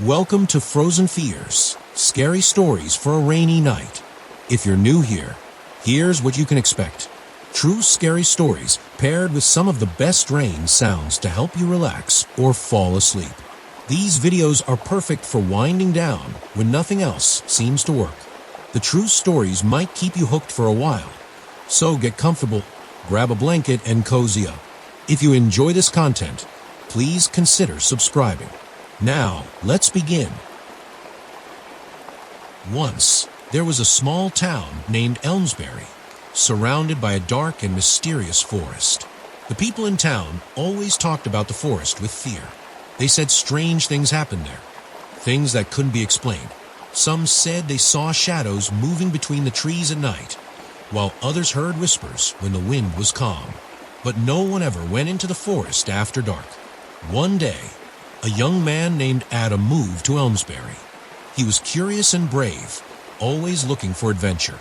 Welcome to Frozen Fears, scary stories for a rainy night. If you're new here, here's what you can expect. True scary stories paired with some of the best rain sounds to help you relax or fall asleep. These videos are perfect for winding down when nothing else seems to work. The true stories might keep you hooked for a while, so get comfortable, grab a blanket, and cozy up. If you enjoy this content, please consider subscribing. Now, let's begin. Once, there was a small town named Elmsbury, surrounded by a dark and mysterious forest. The people in town always talked about the forest with fear. They said strange things happened there, things that couldn't be explained. Some said they saw shadows moving between the trees at night, while others heard whispers when the wind was calm. But no one ever went into the forest after dark. One day, a young man named Adam moved to Elmsbury. He was curious and brave, always looking for adventure.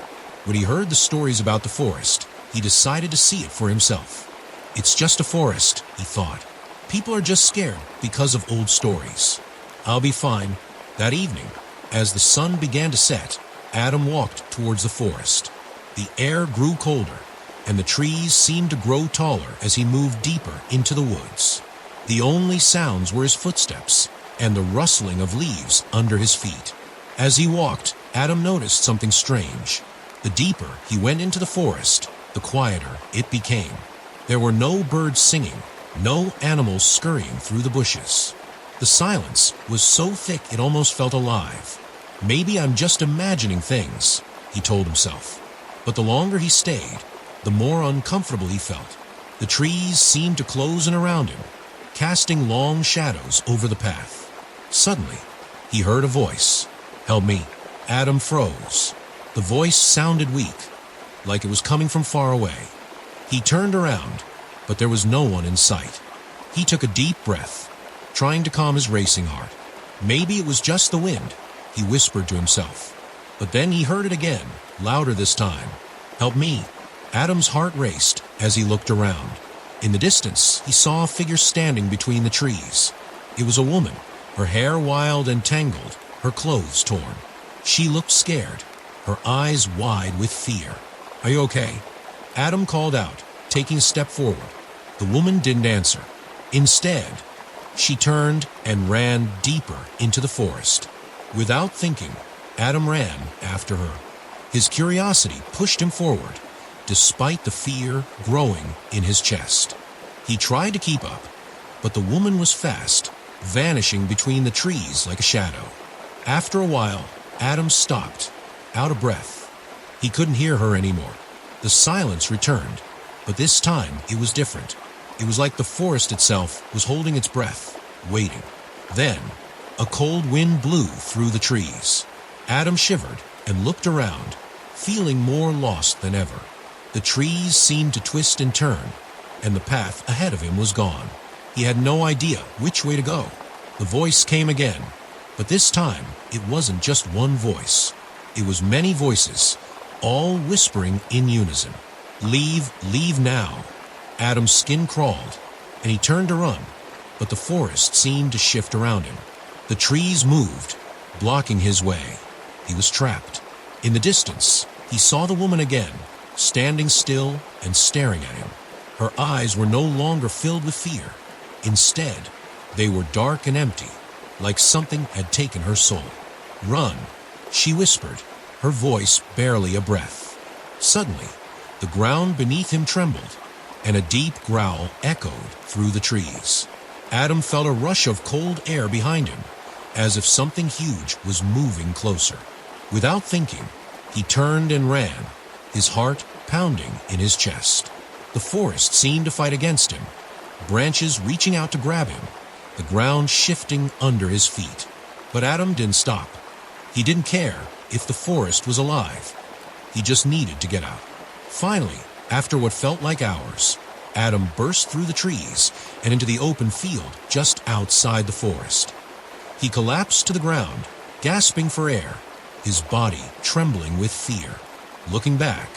When he heard the stories about the forest, he decided to see it for himself. It's just a forest, he thought. People are just scared because of old stories. I'll be fine. That evening, as the sun began to set, Adam walked towards the forest. The air grew colder, and the trees seemed to grow taller as he moved deeper into the woods. The only sounds were his footsteps and the rustling of leaves under his feet. As he walked, Adam noticed something strange. The deeper he went into the forest, the quieter it became. There were no birds singing, no animals scurrying through the bushes. The silence was so thick it almost felt alive. Maybe I'm just imagining things, he told himself. But the longer he stayed, the more uncomfortable he felt. The trees seemed to close in around him, casting long shadows over the path. Suddenly, he heard a voice. "Help me." Adam froze. The voice sounded weak, like it was coming from far away. He turned around, but there was no one in sight. He took a deep breath, trying to calm his racing heart. Maybe it was just the wind, he whispered to himself. But then he heard it again, louder this time. "Help me." Adam's heart raced as he looked around. In the distance, he saw a figure standing between the trees. It was a woman, her hair wild and tangled, her clothes torn. She looked scared, her eyes wide with fear. "Are you okay?" Adam called out, taking a step forward. The woman didn't answer. Instead, she turned and ran deeper into the forest. Without thinking, Adam ran after her. His curiosity pushed him forward, despite the fear growing in his chest. He tried to keep up, but the woman was fast, vanishing between the trees like a shadow. After a while, Adam stopped, out of breath. He couldn't hear her anymore. The silence returned, but this time it was different. It was like the forest itself was holding its breath, waiting. Then, a cold wind blew through the trees. Adam shivered and looked around, feeling more lost than ever. The trees seemed to twist and turn, and the path ahead of him was gone. He had no idea which way to go. The voice came again, but this time it wasn't just one voice. It was many voices, all whispering in unison. Leave now." Adam's skin crawled, and he turned to run, but the forest seemed to shift around him. The trees moved, blocking his way. He was trapped. In the distance, he saw the woman again, standing still and staring at him. Her eyes were no longer filled with fear. Instead, they were dark and empty, like something had taken her soul. "Run," she whispered, her voice barely a breath. Suddenly, the ground beneath him trembled, and a deep growl echoed through the trees. Adam felt a rush of cold air behind him, as if something huge was moving closer. Without thinking, he turned and ran, his heart pounding in his chest. The forest seemed to fight against him, branches reaching out to grab him, the ground shifting under his feet. But Adam didn't stop. He didn't care if the forest was alive. He just needed to get out. Finally, after what felt like hours, Adam burst through the trees and into the open field just outside the forest. He collapsed to the ground, gasping for air, his body trembling with fear. Looking back,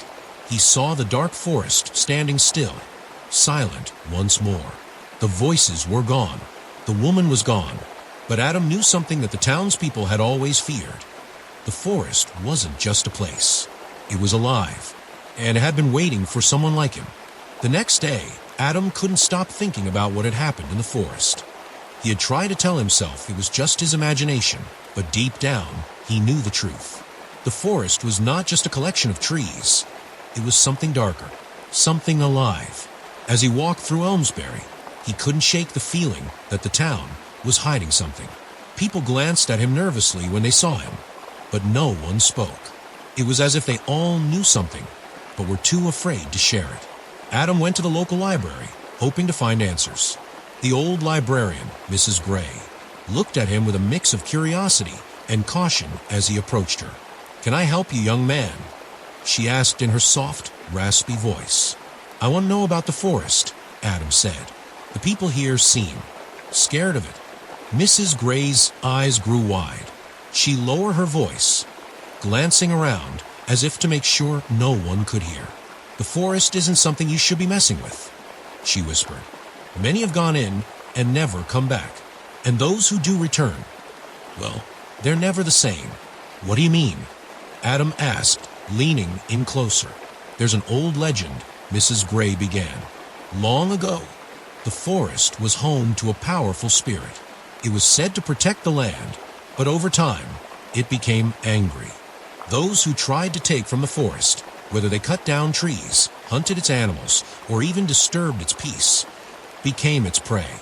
he saw the dark forest standing still, silent once more. The voices were gone. The woman was gone. But Adam knew something that the townspeople had always feared. The forest wasn't just a place. It was alive, and it had been waiting for someone like him. The next day, Adam couldn't stop thinking about what had happened in the forest. He had tried to tell himself it was just his imagination, but deep down, he knew the truth. The forest was not just a collection of trees. It was something darker, something alive. As he walked through Elmsbury, he couldn't shake the feeling that the town was hiding something. People glanced at him nervously when they saw him, but no one spoke. It was as if they all knew something, but were too afraid to share it. Adam went to the local library, hoping to find answers. The old librarian, Mrs. Gray, looked at him with a mix of curiosity and caution as he approached her. "Can I help you, young man?" she asked in her soft, raspy voice. "I want to know about the forest," Adam said. "The people here seem scared of it." Mrs. Gray's eyes grew wide. She lowered her voice, glancing around as if to make sure no one could hear. "The forest isn't something you should be messing with," she whispered. "Many have gone in and never come back. And those who do return, well, they're never the same." "What do you mean?" Adam asked, leaning in closer. "There's an old legend," Mrs. Gray began. "Long ago, the forest was home to a powerful spirit. It was said to protect the land, but over time, it became angry. Those who tried to take from the forest, whether they cut down trees, hunted its animals, or even disturbed its peace, became its prey.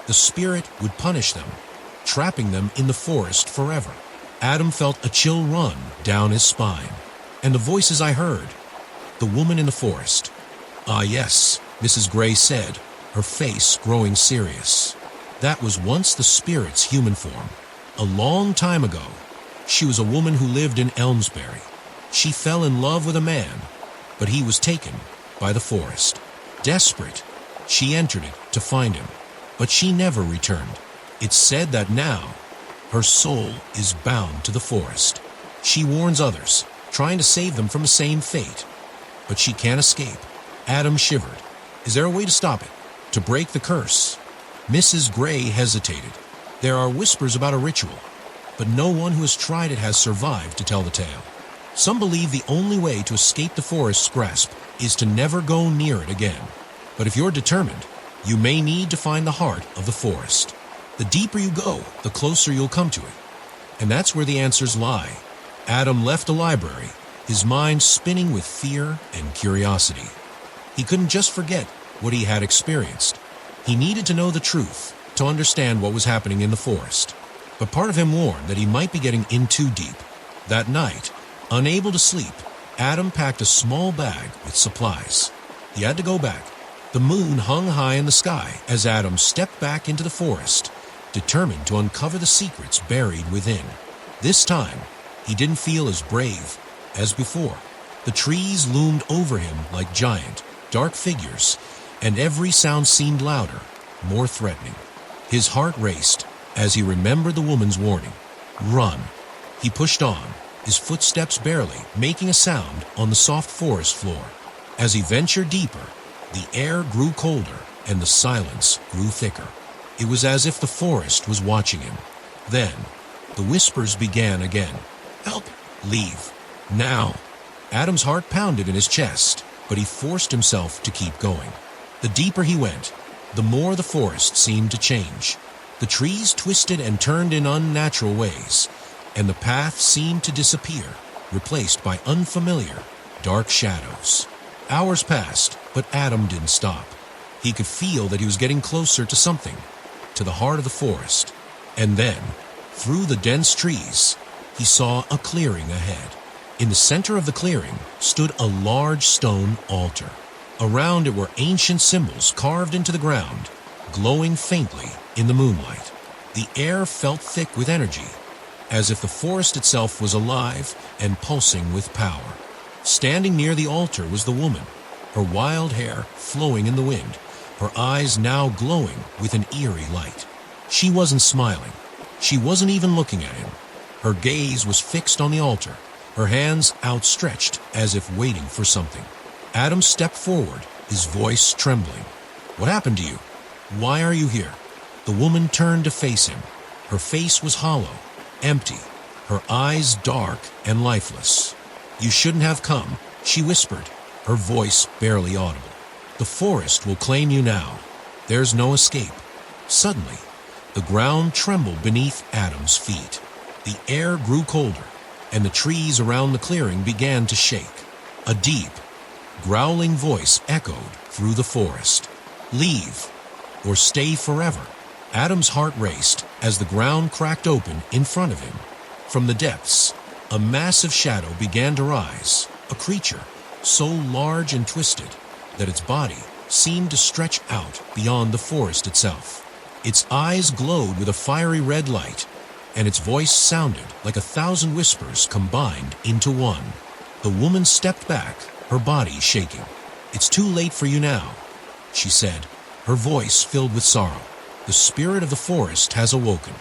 The spirit would punish them, trapping them in the forest forever." Adam felt a chill run down his spine. "And the voices I heard, the woman in the forest." "Ah, yes," Mrs. Gray said, her face growing serious. "That was once the spirit's human form. A long time ago, she was a woman who lived in Elmsbury. She fell in love with a man, but he was taken by the forest. Desperate, she entered it to find him, but she never returned. It's said that now, her soul is bound to the forest. She warns others, trying to save them from the same fate, but she can't escape." Adam shivered. "Is there a way to stop it? To break the curse?" Mrs. Gray hesitated. "There are whispers about a ritual, but no one who has tried it has survived to tell the tale. Some believe the only way to escape the forest's grasp is to never go near it again. But if you're determined, you may need to find the heart of the forest. The deeper you go, the closer you'll come to it. And that's where the answers lie." Adam left the library, his mind spinning with fear and curiosity. He couldn't just forget what he had experienced. He needed to know the truth to understand what was happening in the forest. But part of him warned that he might be getting in too deep. That night, unable to sleep, Adam packed a small bag with supplies. He had to go back. The moon hung high in the sky as Adam stepped back into the forest, determined to uncover the secrets buried within. This time, he didn't feel as brave as before. The trees loomed over him like giant, dark figures, and every sound seemed louder, more threatening. His heart raced as he remembered the woman's warning. "Run." He pushed on, his footsteps barely making a sound on the soft forest floor. As he ventured deeper, the air grew colder and the silence grew thicker. It was as if the forest was watching him. Then, the whispers began again. "Help! Leave! Now!" Adam's heart pounded in his chest, but he forced himself to keep going. The deeper he went, the more the forest seemed to change. The trees twisted and turned in unnatural ways, and the path seemed to disappear, replaced by unfamiliar, dark shadows. Hours passed, but Adam didn't stop. He could feel that he was getting closer to something, to the heart of the forest. And then, through the dense trees, he saw a clearing ahead. In the center of the clearing stood a large stone altar. Around it were ancient symbols carved into the ground, glowing faintly in the moonlight. The air felt thick with energy, as if the forest itself was alive and pulsing with power. Standing near the altar was the woman, her wild hair flowing in the wind, her eyes now glowing with an eerie light. She wasn't smiling. She wasn't even looking at him. Her gaze was fixed on the altar, her hands outstretched as if waiting for something. Adam stepped forward, his voice trembling. "What happened to you? Why are you here?" The woman turned to face him, Her face was hollow, empty, her eyes dark and lifeless. "You shouldn't have come," she whispered, her voice barely audible. "The forest will claim you now. There's no escape." Suddenly, the ground trembled beneath Adam's feet. The air grew colder, and the trees around the clearing began to shake. A deep, growling voice echoed through the forest. "Leave, or stay forever." Adam's heart raced as the ground cracked open in front of him. From the depths, a massive shadow began to rise, a creature so large and twisted that its body seemed to stretch out beyond the forest itself. Its eyes glowed with a fiery red light, and its voice sounded like 1,000 whispers combined into one. The woman stepped back, her body shaking. "It's too late for you now," she said, her voice filled with sorrow. "The spirit of the forest has awoken,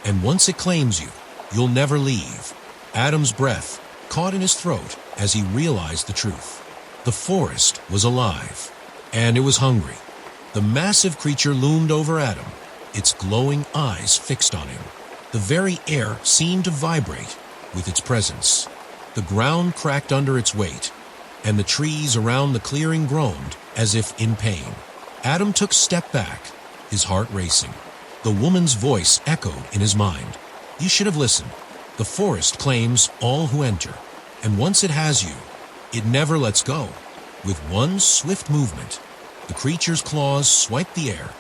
and once it claims you, you'll never leave." Adam's breath caught in his throat as he realized the truth. The forest was alive, and it was hungry. The massive creature loomed over Adam, its glowing eyes fixed on him. The very air seemed to vibrate with its presence. The ground cracked under its weight, and the trees around the clearing groaned as if in pain. Adam took a step back, his heart racing. The woman's voice echoed in his mind. "You should have listened. The forest claims all who enter, and once it has you, it never lets go." With one swift movement, the creature's claws swiped the air,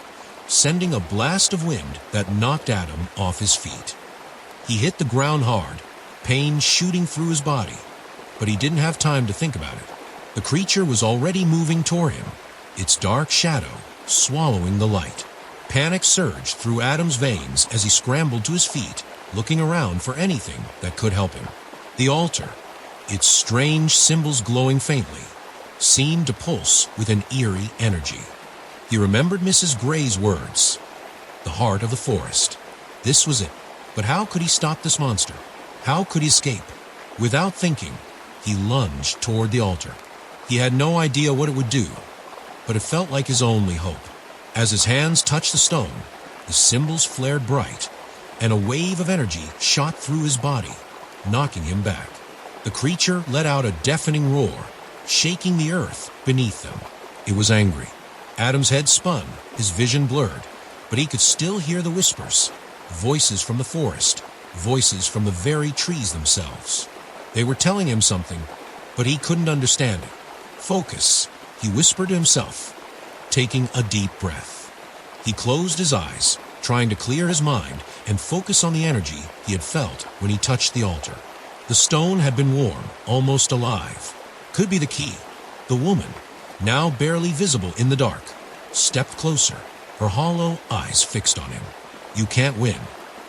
sending a blast of wind that knocked Adam off his feet. He hit the ground hard, pain shooting through his body, but he didn't have time to think about it. The creature was already moving toward him, its dark shadow swallowing the light. Panic surged through Adam's veins as he scrambled to his feet, looking around for anything that could help him. The altar, its strange symbols glowing faintly, seemed to pulse with an eerie energy. He remembered Mrs. Gray's words, "The heart of the forest." This was it. But how could he stop this monster? How could he escape? Without thinking, he lunged toward the altar. He had no idea what it would do, but it felt like his only hope. As his hands touched the stone, the symbols flared bright, and a wave of energy shot through his body, knocking him back. The creature let out a deafening roar, shaking the earth beneath them. It was angry. Adam's head spun, his vision blurred, but he could still hear the whispers, voices from the forest, voices from the very trees themselves. They were telling him something, but he couldn't understand it. "Focus," he whispered to himself, taking a deep breath. He closed his eyes, trying to clear his mind and focus on the energy he had felt when he touched the altar. The stone had been warm, almost alive. Could be the key. The woman, now barely visible in the dark, stepped closer, her hollow eyes fixed on him. "You can't win,"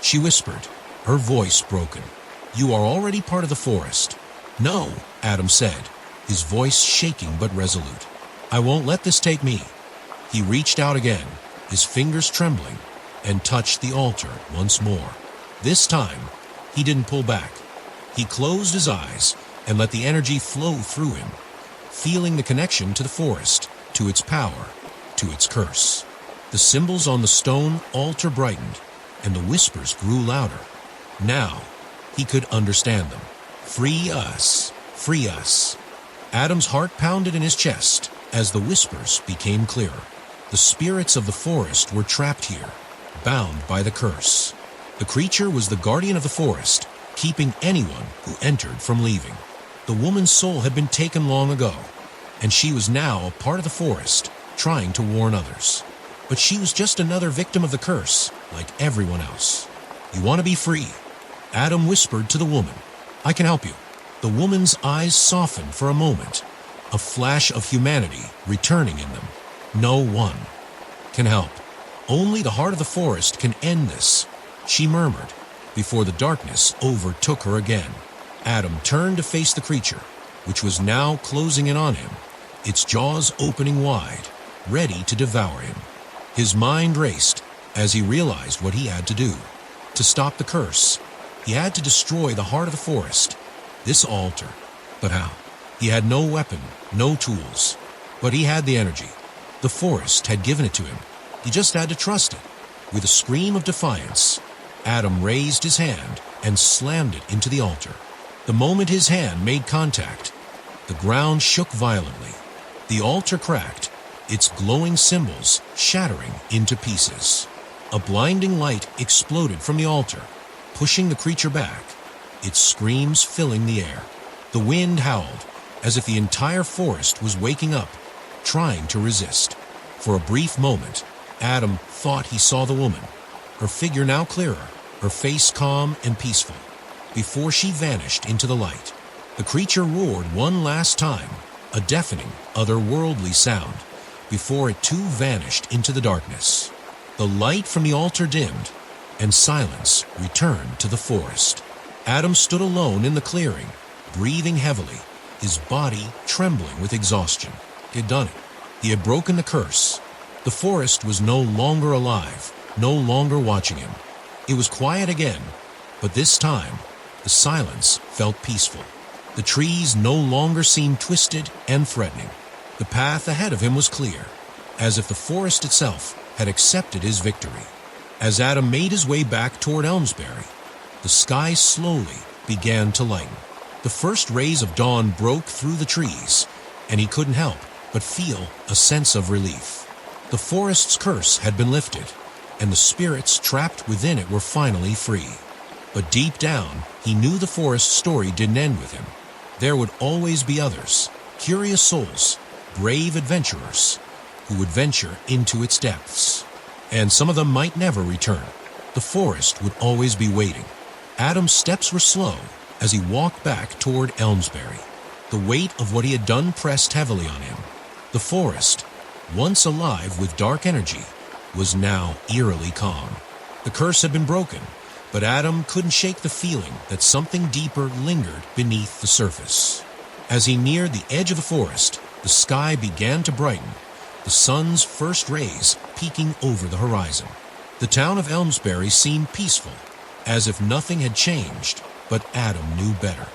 she whispered, her voice broken. "You are already part of the forest." "No," Adam said, his voice shaking but resolute. "I won't let this take me." He reached out again, his fingers trembling, and touched the altar once more. This time, he didn't pull back. He closed his eyes and let the energy flow through him, feeling the connection to the forest, to its power, to its curse. The symbols on the stone altar brightened, and the whispers grew louder. Now, he could understand them. "Free us, free us." Adam's heart pounded in his chest as the whispers became clearer. The spirits of the forest were trapped here, bound by the curse. The creature was the guardian of the forest, keeping anyone who entered from leaving. The woman's soul had been taken long ago, and she was now a part of the forest, trying to warn others. But she was just another victim of the curse, like everyone else. "You want to be free?" Adam whispered to the woman. "I can help you." The woman's eyes softened for a moment, a flash of humanity returning in them. "No one can help. Only the heart of the forest can end this," she murmured, before the darkness overtook her again. Adam turned to face the creature, which was now closing in on him, its jaws opening wide, ready to devour him. His mind raced as he realized what he had to do. To stop the curse, he had to destroy the heart of the forest, this altar. But how? He had no weapon, no tools, but he had the energy. The forest had given it to him. He just had to trust it. With a scream of defiance, Adam raised his hand and slammed it into the altar. The moment his hand made contact, the ground shook violently. The altar cracked, its glowing symbols shattering into pieces. A blinding light exploded from the altar, pushing the creature back, its screams filling the air. The wind howled, as if the entire forest was waking up, trying to resist. For a brief moment, Adam thought he saw the woman, her figure now clearer, her face calm and peaceful. Before she vanished into the light, the creature roared one last time, a deafening, otherworldly sound, before it too vanished into the darkness. The light from the altar dimmed, and silence returned to the forest. Adam stood alone in the clearing, breathing heavily, his body trembling with exhaustion. He had done it. He had broken the curse. The forest was no longer alive, no longer watching him. It was quiet again, but this time, the silence felt peaceful. The trees no longer seemed twisted and threatening. The path ahead of him was clear, as if the forest itself had accepted his victory. As Adam made his way back toward Elmsbury, the sky slowly began to lighten. The first rays of dawn broke through the trees, and he couldn't help but feel a sense of relief. The forest's curse had been lifted, and the spirits trapped within it were finally free. But deep down, he knew the forest's story didn't end with him. There would always be others, curious souls, brave adventurers, who would venture into its depths. And some of them might never return. The forest would always be waiting. Adam's steps were slow as he walked back toward Elmsbury. The weight of what he had done pressed heavily on him. The forest, once alive with dark energy, was now eerily calm. The curse had been broken, but Adam couldn't shake the feeling that something deeper lingered beneath the surface. As he neared the edge of the forest, the sky began to brighten, the sun's first rays peeking over the horizon. The town of Elmsbury seemed peaceful, as if nothing had changed, but Adam knew better.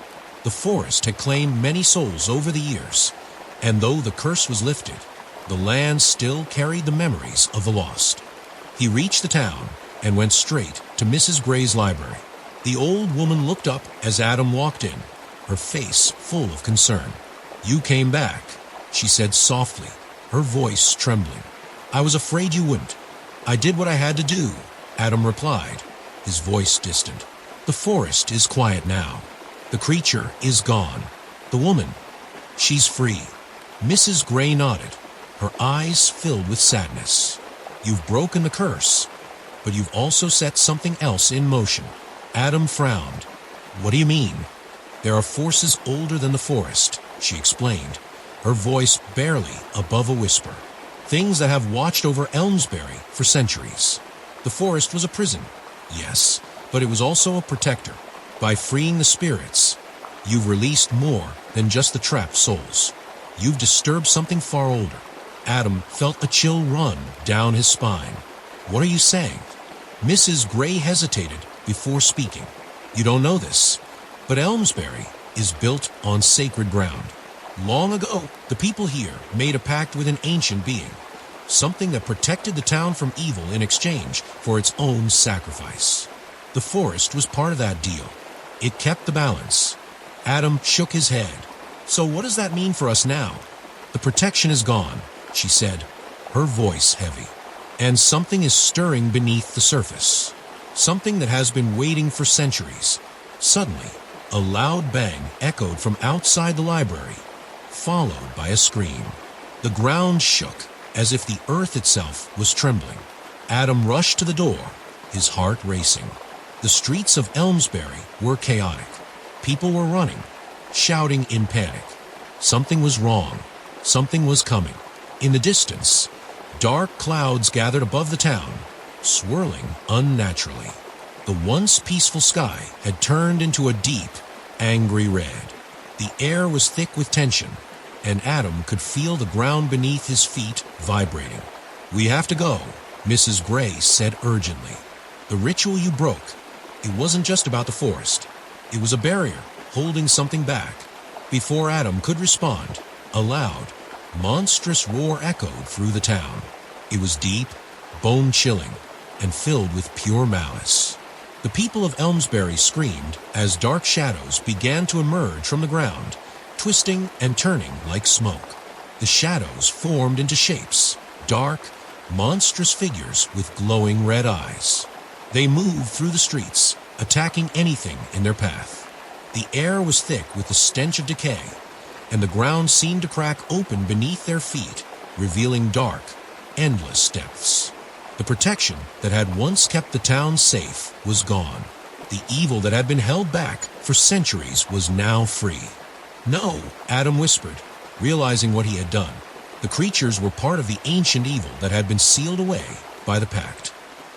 The forest had claimed many souls over the years, and though the curse was lifted, the land still carried the memories of the lost. He reached the town and went straight to Mrs. Gray's library. The old woman looked up as Adam walked in, her face full of concern. "You came back," she said softly, her voice trembling. "I was afraid you wouldn't." "I did what I had to do," Adam replied, his voice distant. "The forest is quiet now. The creature is gone. The woman, she's free." Mrs. Gray nodded, her eyes filled with sadness. "You've broken the curse, but you've also set something else in motion." Adam frowned. "What do you mean?" "There are forces older than the forest," she explained, her voice barely above a whisper. "Things that have watched over Elmsbury for centuries. The forest was a prison, yes, but it was also a protector. By freeing the spirits, you've released more than just the trapped souls. You've disturbed something far older." Adam felt a chill run down his spine. "What are you saying?" Mrs. Gray hesitated before speaking. "You don't know this, but Elmsbury is built on sacred ground. Long ago, the people here made a pact with an ancient being, something that protected the town from evil in exchange for its own sacrifice. The forest was part of that deal. It kept the balance." Adam shook his head. "So what does that mean for us now?" "The protection is gone," she said, her voice heavy. "And something is stirring beneath the surface. Something that has been waiting for centuries." Suddenly, a loud bang echoed from outside the library, followed by a scream. The ground shook, as if the earth itself was trembling. Adam rushed to the door, his heart racing. The streets of Elmsbury were chaotic. People were running, shouting in panic. Something was wrong. Something was coming. In the distance, dark clouds gathered above the town, swirling unnaturally. The once peaceful sky had turned into a deep, angry red. The air was thick with tension, and Adam could feel the ground beneath his feet vibrating. "We have to go," Mrs. Gray said urgently. "The ritual you broke, it wasn't just about the forest. It was a barrier, holding something back." Before Adam could respond, a loud, monstrous roar echoed through the town. It was deep, bone-chilling, and filled with pure malice. The people of Elmsbury screamed as dark shadows began to emerge from the ground, twisting and turning like smoke. The shadows formed into shapes, dark, monstrous figures with glowing red eyes. They moved through the streets, attacking anything in their path. The air was thick with the stench of decay, and the ground seemed to crack open beneath their feet, revealing dark, endless depths. The protection that had once kept the town safe was gone. The evil that had been held back for centuries was now free. "No," Adam whispered, realizing what he had done. The creatures were part of the ancient evil that had been sealed away by the pact.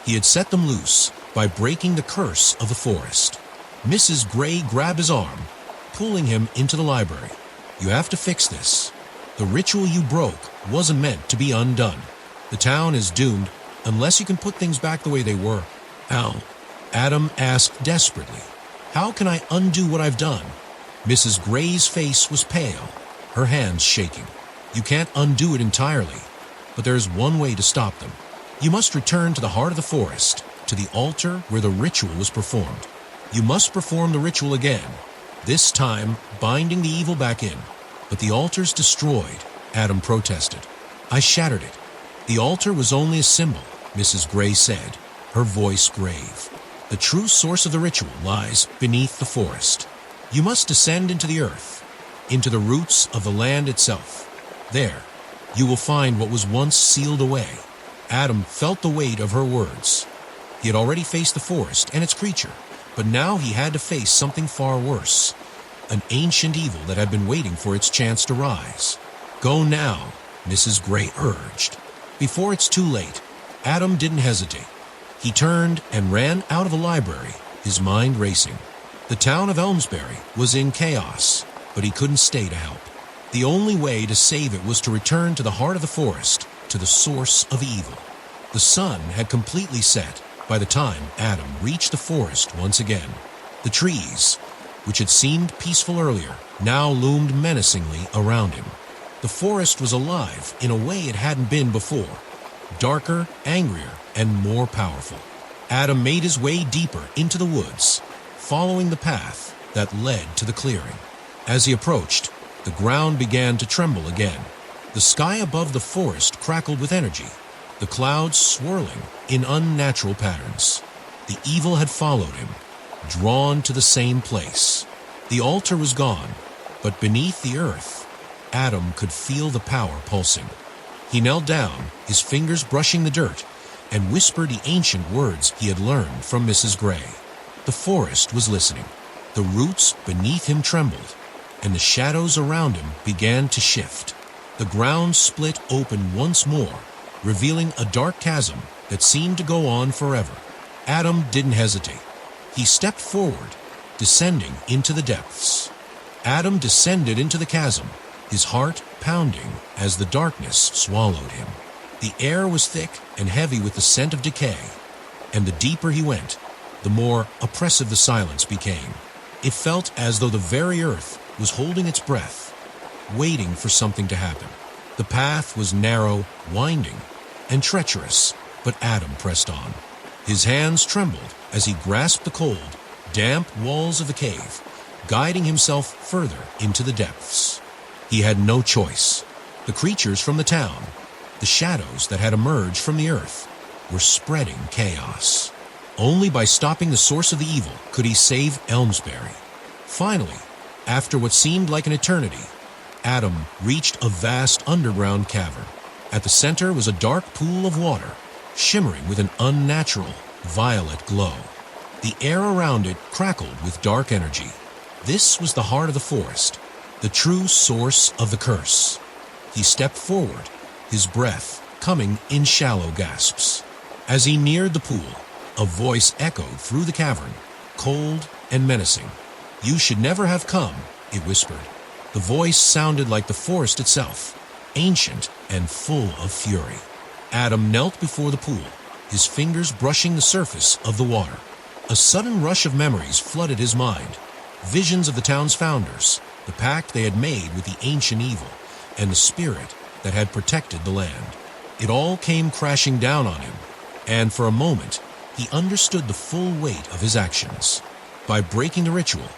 He had set them loose by breaking the curse of the forest. Mrs. Gray grabbed his arm, pulling him into the library. "You have to fix this. The ritual you broke wasn't meant to be undone. The town is doomed unless you can put things back the way they were." "How?" Adam asked desperately. "How can I undo what I've done?" Mrs. Gray's face was pale, her hands shaking. "You can't undo it entirely, but there is one way to stop them. You must return to the heart of the forest, to the altar where the ritual was performed. You must perform the ritual again, this time binding the evil back in." "But the altar's destroyed," Adam protested. "I shattered it." "The altar was only a symbol," Mrs. Gray said, her voice grave. "The true source of the ritual lies beneath the forest. You must descend into the earth, into the roots of the land itself. There, you will find what was once sealed away." Adam felt the weight of her words. He had already faced the forest and its creature, but now he had to face something far worse, an ancient evil that had been waiting for its chance to rise. "Go now," Mrs. Gray urged. Before it's too late, Adam didn't hesitate. He turned and ran out of the library, his mind racing. The town of Elmsbury was in chaos, but he couldn't stay to help. The only way to save it was to return to the heart of the forest, to the source of evil. The sun had completely set by the time Adam reached the forest once again. The trees, which had seemed peaceful earlier, now loomed menacingly around him. The forest was alive in a way it hadn't been before, darker, angrier, and more powerful. Adam made his way deeper into the woods, following the path that led to the clearing. As he approached, the ground began to tremble again. The sky above the forest crackled with energy, the clouds swirling in unnatural patterns. The evil had followed him, drawn to the same place. The altar was gone, but beneath the earth, Adam could feel the power pulsing. He knelt down, his fingers brushing the dirt, and whispered the ancient words he had learned from Mrs. Gray. The forest was listening. The roots beneath him trembled, and the shadows around him began to shift. The ground split open once more, revealing a dark chasm that seemed to go on forever. Adam didn't hesitate. He stepped forward, descending into the depths. Adam descended into the chasm, his heart pounding as the darkness swallowed him. The air was thick and heavy with the scent of decay, and the deeper he went, the more oppressive the silence became. It felt as though the very earth was holding its breath, waiting for something to happen. The path was narrow, winding, and treacherous, but Adam pressed on. His hands trembled as he grasped the cold, damp walls of the cave, guiding himself further into the depths. He had no choice. The creatures from the town, the shadows that had emerged from the earth, were spreading chaos. Only by stopping the source of the evil could he save Elmsbury. Finally, after what seemed like an eternity, Adam reached a vast underground cavern. At the center was a dark pool of water, shimmering with an unnatural, violet glow. The air around it crackled with dark energy. This was the heart of the forest, the true source of the curse. He stepped forward, his breath coming in shallow gasps. As he neared the pool, a voice echoed through the cavern, cold and menacing. "You should never have come," it whispered. The voice sounded like the forest itself, ancient and full of fury. Adam knelt before the pool, his fingers brushing the surface of the water. A sudden rush of memories flooded his mind, visions of the town's founders, the pact they had made with the ancient evil, and the spirit that had protected the land. It all came crashing down on him, and for a moment, he understood the full weight of his actions. By breaking the ritual,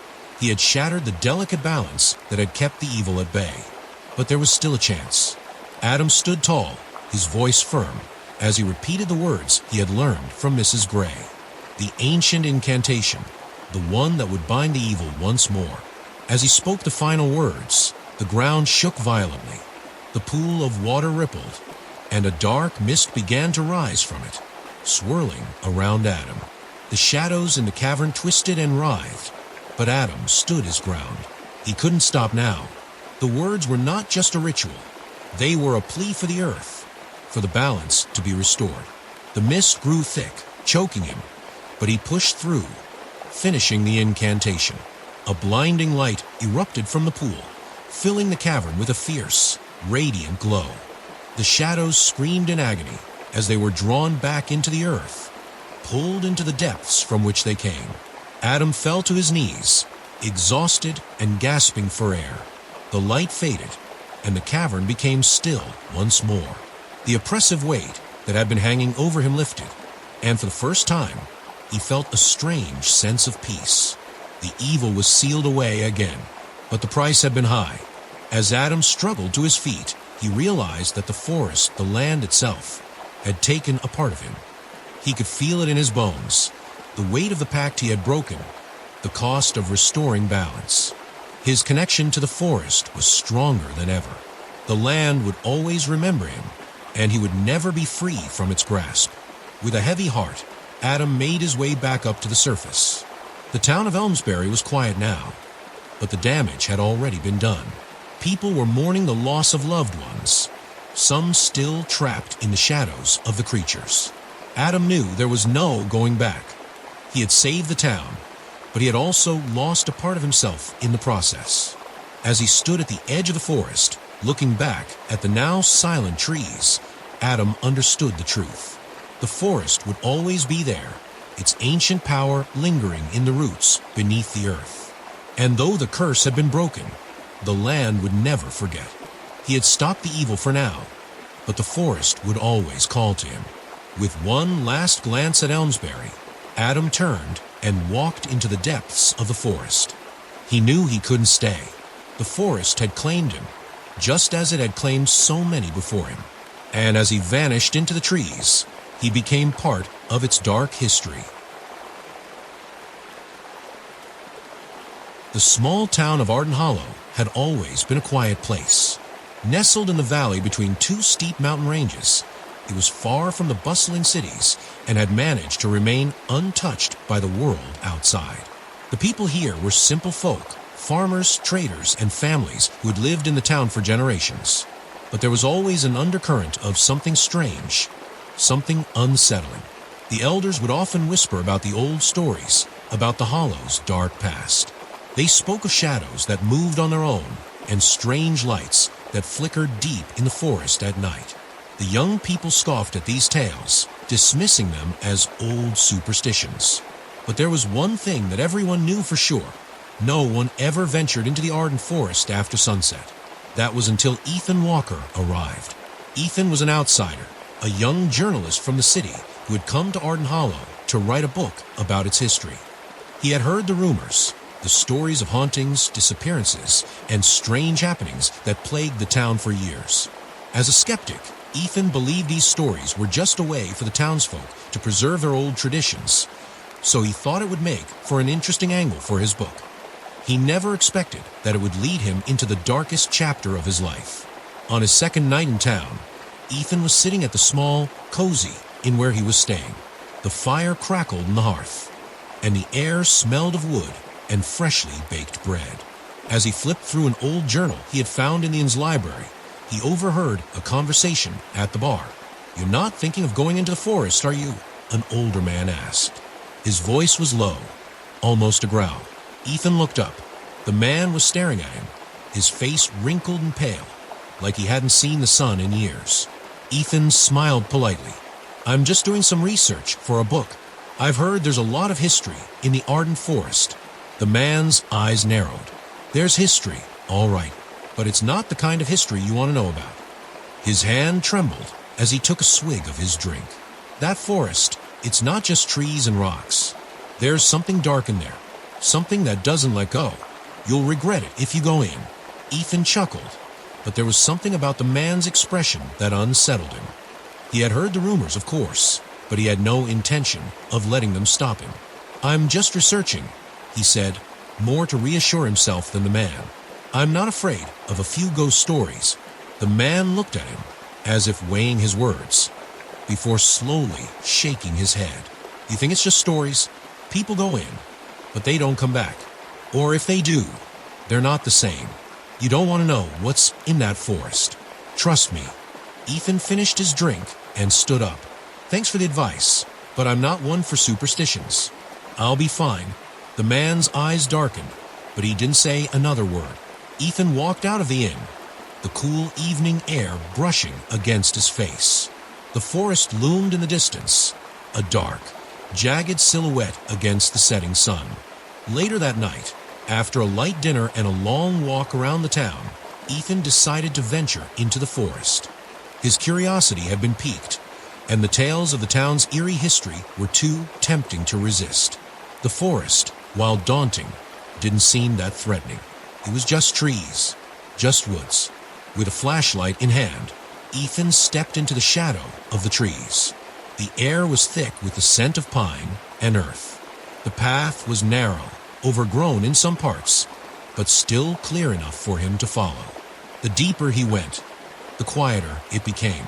he had shattered the delicate balance that had kept the evil at bay. But there was still a chance. Adam stood tall, his voice firm, as he repeated the words he had learned from Mrs. Gray. The ancient incantation, the one that would bind the evil once more. As he spoke the final words, the ground shook violently. The pool of water rippled, and a dark mist began to rise from it, swirling around Adam. The shadows in the cavern twisted and writhed, but Adam stood his ground. He couldn't stop now. The words were not just a ritual. They were a plea for the earth, for the balance to be restored. The mist grew thick, choking him, but he pushed through, finishing the incantation. A blinding light erupted from the pool, filling the cavern with a fierce, radiant glow. The shadows screamed in agony as they were drawn back into the earth, pulled into the depths from which they came. Adam fell to his knees, exhausted and gasping for air. The light faded, and the cavern became still once more. The oppressive weight that had been hanging over him lifted, and for the first time, he felt a strange sense of peace. The evil was sealed away again, but the price had been high. As Adam struggled to his feet, he realized that the forest, the land itself, had taken a part of him. He could feel it in his bones, the weight of the pact he had broken, the cost of restoring balance. His connection to the forest was stronger than ever. The land would always remember him, and he would never be free from its grasp. With a heavy heart, Adam made his way back up to the surface. The town of Elmsbury was quiet now, but the damage had already been done. People were mourning the loss of loved ones, some still trapped in the shadows of the creatures. Adam knew there was no going back. He had saved the town, but he had also lost a part of himself in the process. As he stood at the edge of the forest, looking back at the now silent trees, Adam understood the truth. The forest would always be there, its ancient power lingering in the roots beneath the earth. And though the curse had been broken, the land would never forget. He had stopped the evil for now, but the forest would always call to him. With one last glance at Elmsbury, Adam turned and walked into the depths of the forest. He knew he couldn't stay. The forest had claimed him, just as it had claimed so many before him. And as he vanished into the trees, he became part of its dark history. The small town of Arden Hollow had always been a quiet place. Nestled in the valley between two steep mountain ranges, it was far from the bustling cities and had managed to remain untouched by the world outside. The people here were simple folk, farmers, traders, and families who had lived in the town for generations. But there was always an undercurrent of something strange, something unsettling. The elders would often whisper about the old stories, about the Hollow's dark past. They spoke of shadows that moved on their own and strange lights that flickered deep in the forest at night. The young people scoffed at these tales, dismissing them as old superstitions. But there was one thing that everyone knew for sure. No one ever ventured into the Arden Forest after sunset. That was until Ethan Walker arrived. Ethan was an outsider, a young journalist from the city who had come to Arden Hollow to write a book about its history. He had heard the rumors, the stories of hauntings, disappearances, and strange happenings that plagued the town for years. As a skeptic, Ethan believed these stories were just a way for the townsfolk to preserve their old traditions, so he thought it would make for an interesting angle for his book. He never expected that it would lead him into the darkest chapter of his life. On his second night in town, Ethan was sitting at the small cozy inn where he was staying. The fire crackled in the hearth, and the air smelled of wood and freshly baked bread. As he flipped through an old journal he had found in the inn's library, he overheard a conversation at the bar. "You're not thinking of going into the forest, are you?" an older man asked. His voice was low, almost a growl. Ethan looked up. The man was staring at him, his face wrinkled and pale, like he hadn't seen the sun in years. Ethan smiled politely. "I'm just doing some research for a book. I've heard there's a lot of history in the Arden Forest." The man's eyes narrowed. "There's history, all right, but it's not the kind of history you want to know about." His hand trembled as he took a swig of his drink. "That forest, It's not just trees and rocks. There's something dark in there, something that doesn't let go. You'll regret it if you go in." Ethan chuckled, but there was something about the man's expression that unsettled him. He had heard the rumors, of course, but he had no intention of letting them stop him. "I'm just researching," he said, more to reassure himself than the man. "I'm not afraid of a few ghost stories." The man looked at him, as if weighing his words, before slowly shaking his head. "You think it's just stories? People go in, but they don't come back. Or if they do, they're not the same. You don't want to know what's in that forest. Trust me." Ethan finished his drink and stood up. "Thanks for the advice, but I'm not one for superstitions. I'll be fine." The man's eyes darkened, but he didn't say another word. Ethan walked out of the inn, the cool evening air brushing against his face. The forest loomed in the distance, a dark, jagged silhouette against the setting sun. Later that night, after a light dinner and a long walk around the town, Ethan decided to venture into the forest. His curiosity had been piqued, and the tales of the town's eerie history were too tempting to resist. The forest, while daunting, didn't seem that threatening. It was just trees, just woods. With a flashlight in hand, Ethan stepped into the shadow of the trees. The air was thick with the scent of pine and earth. The path was narrow, overgrown in some parts, but still clear enough for him to follow. The deeper he went, the quieter it became.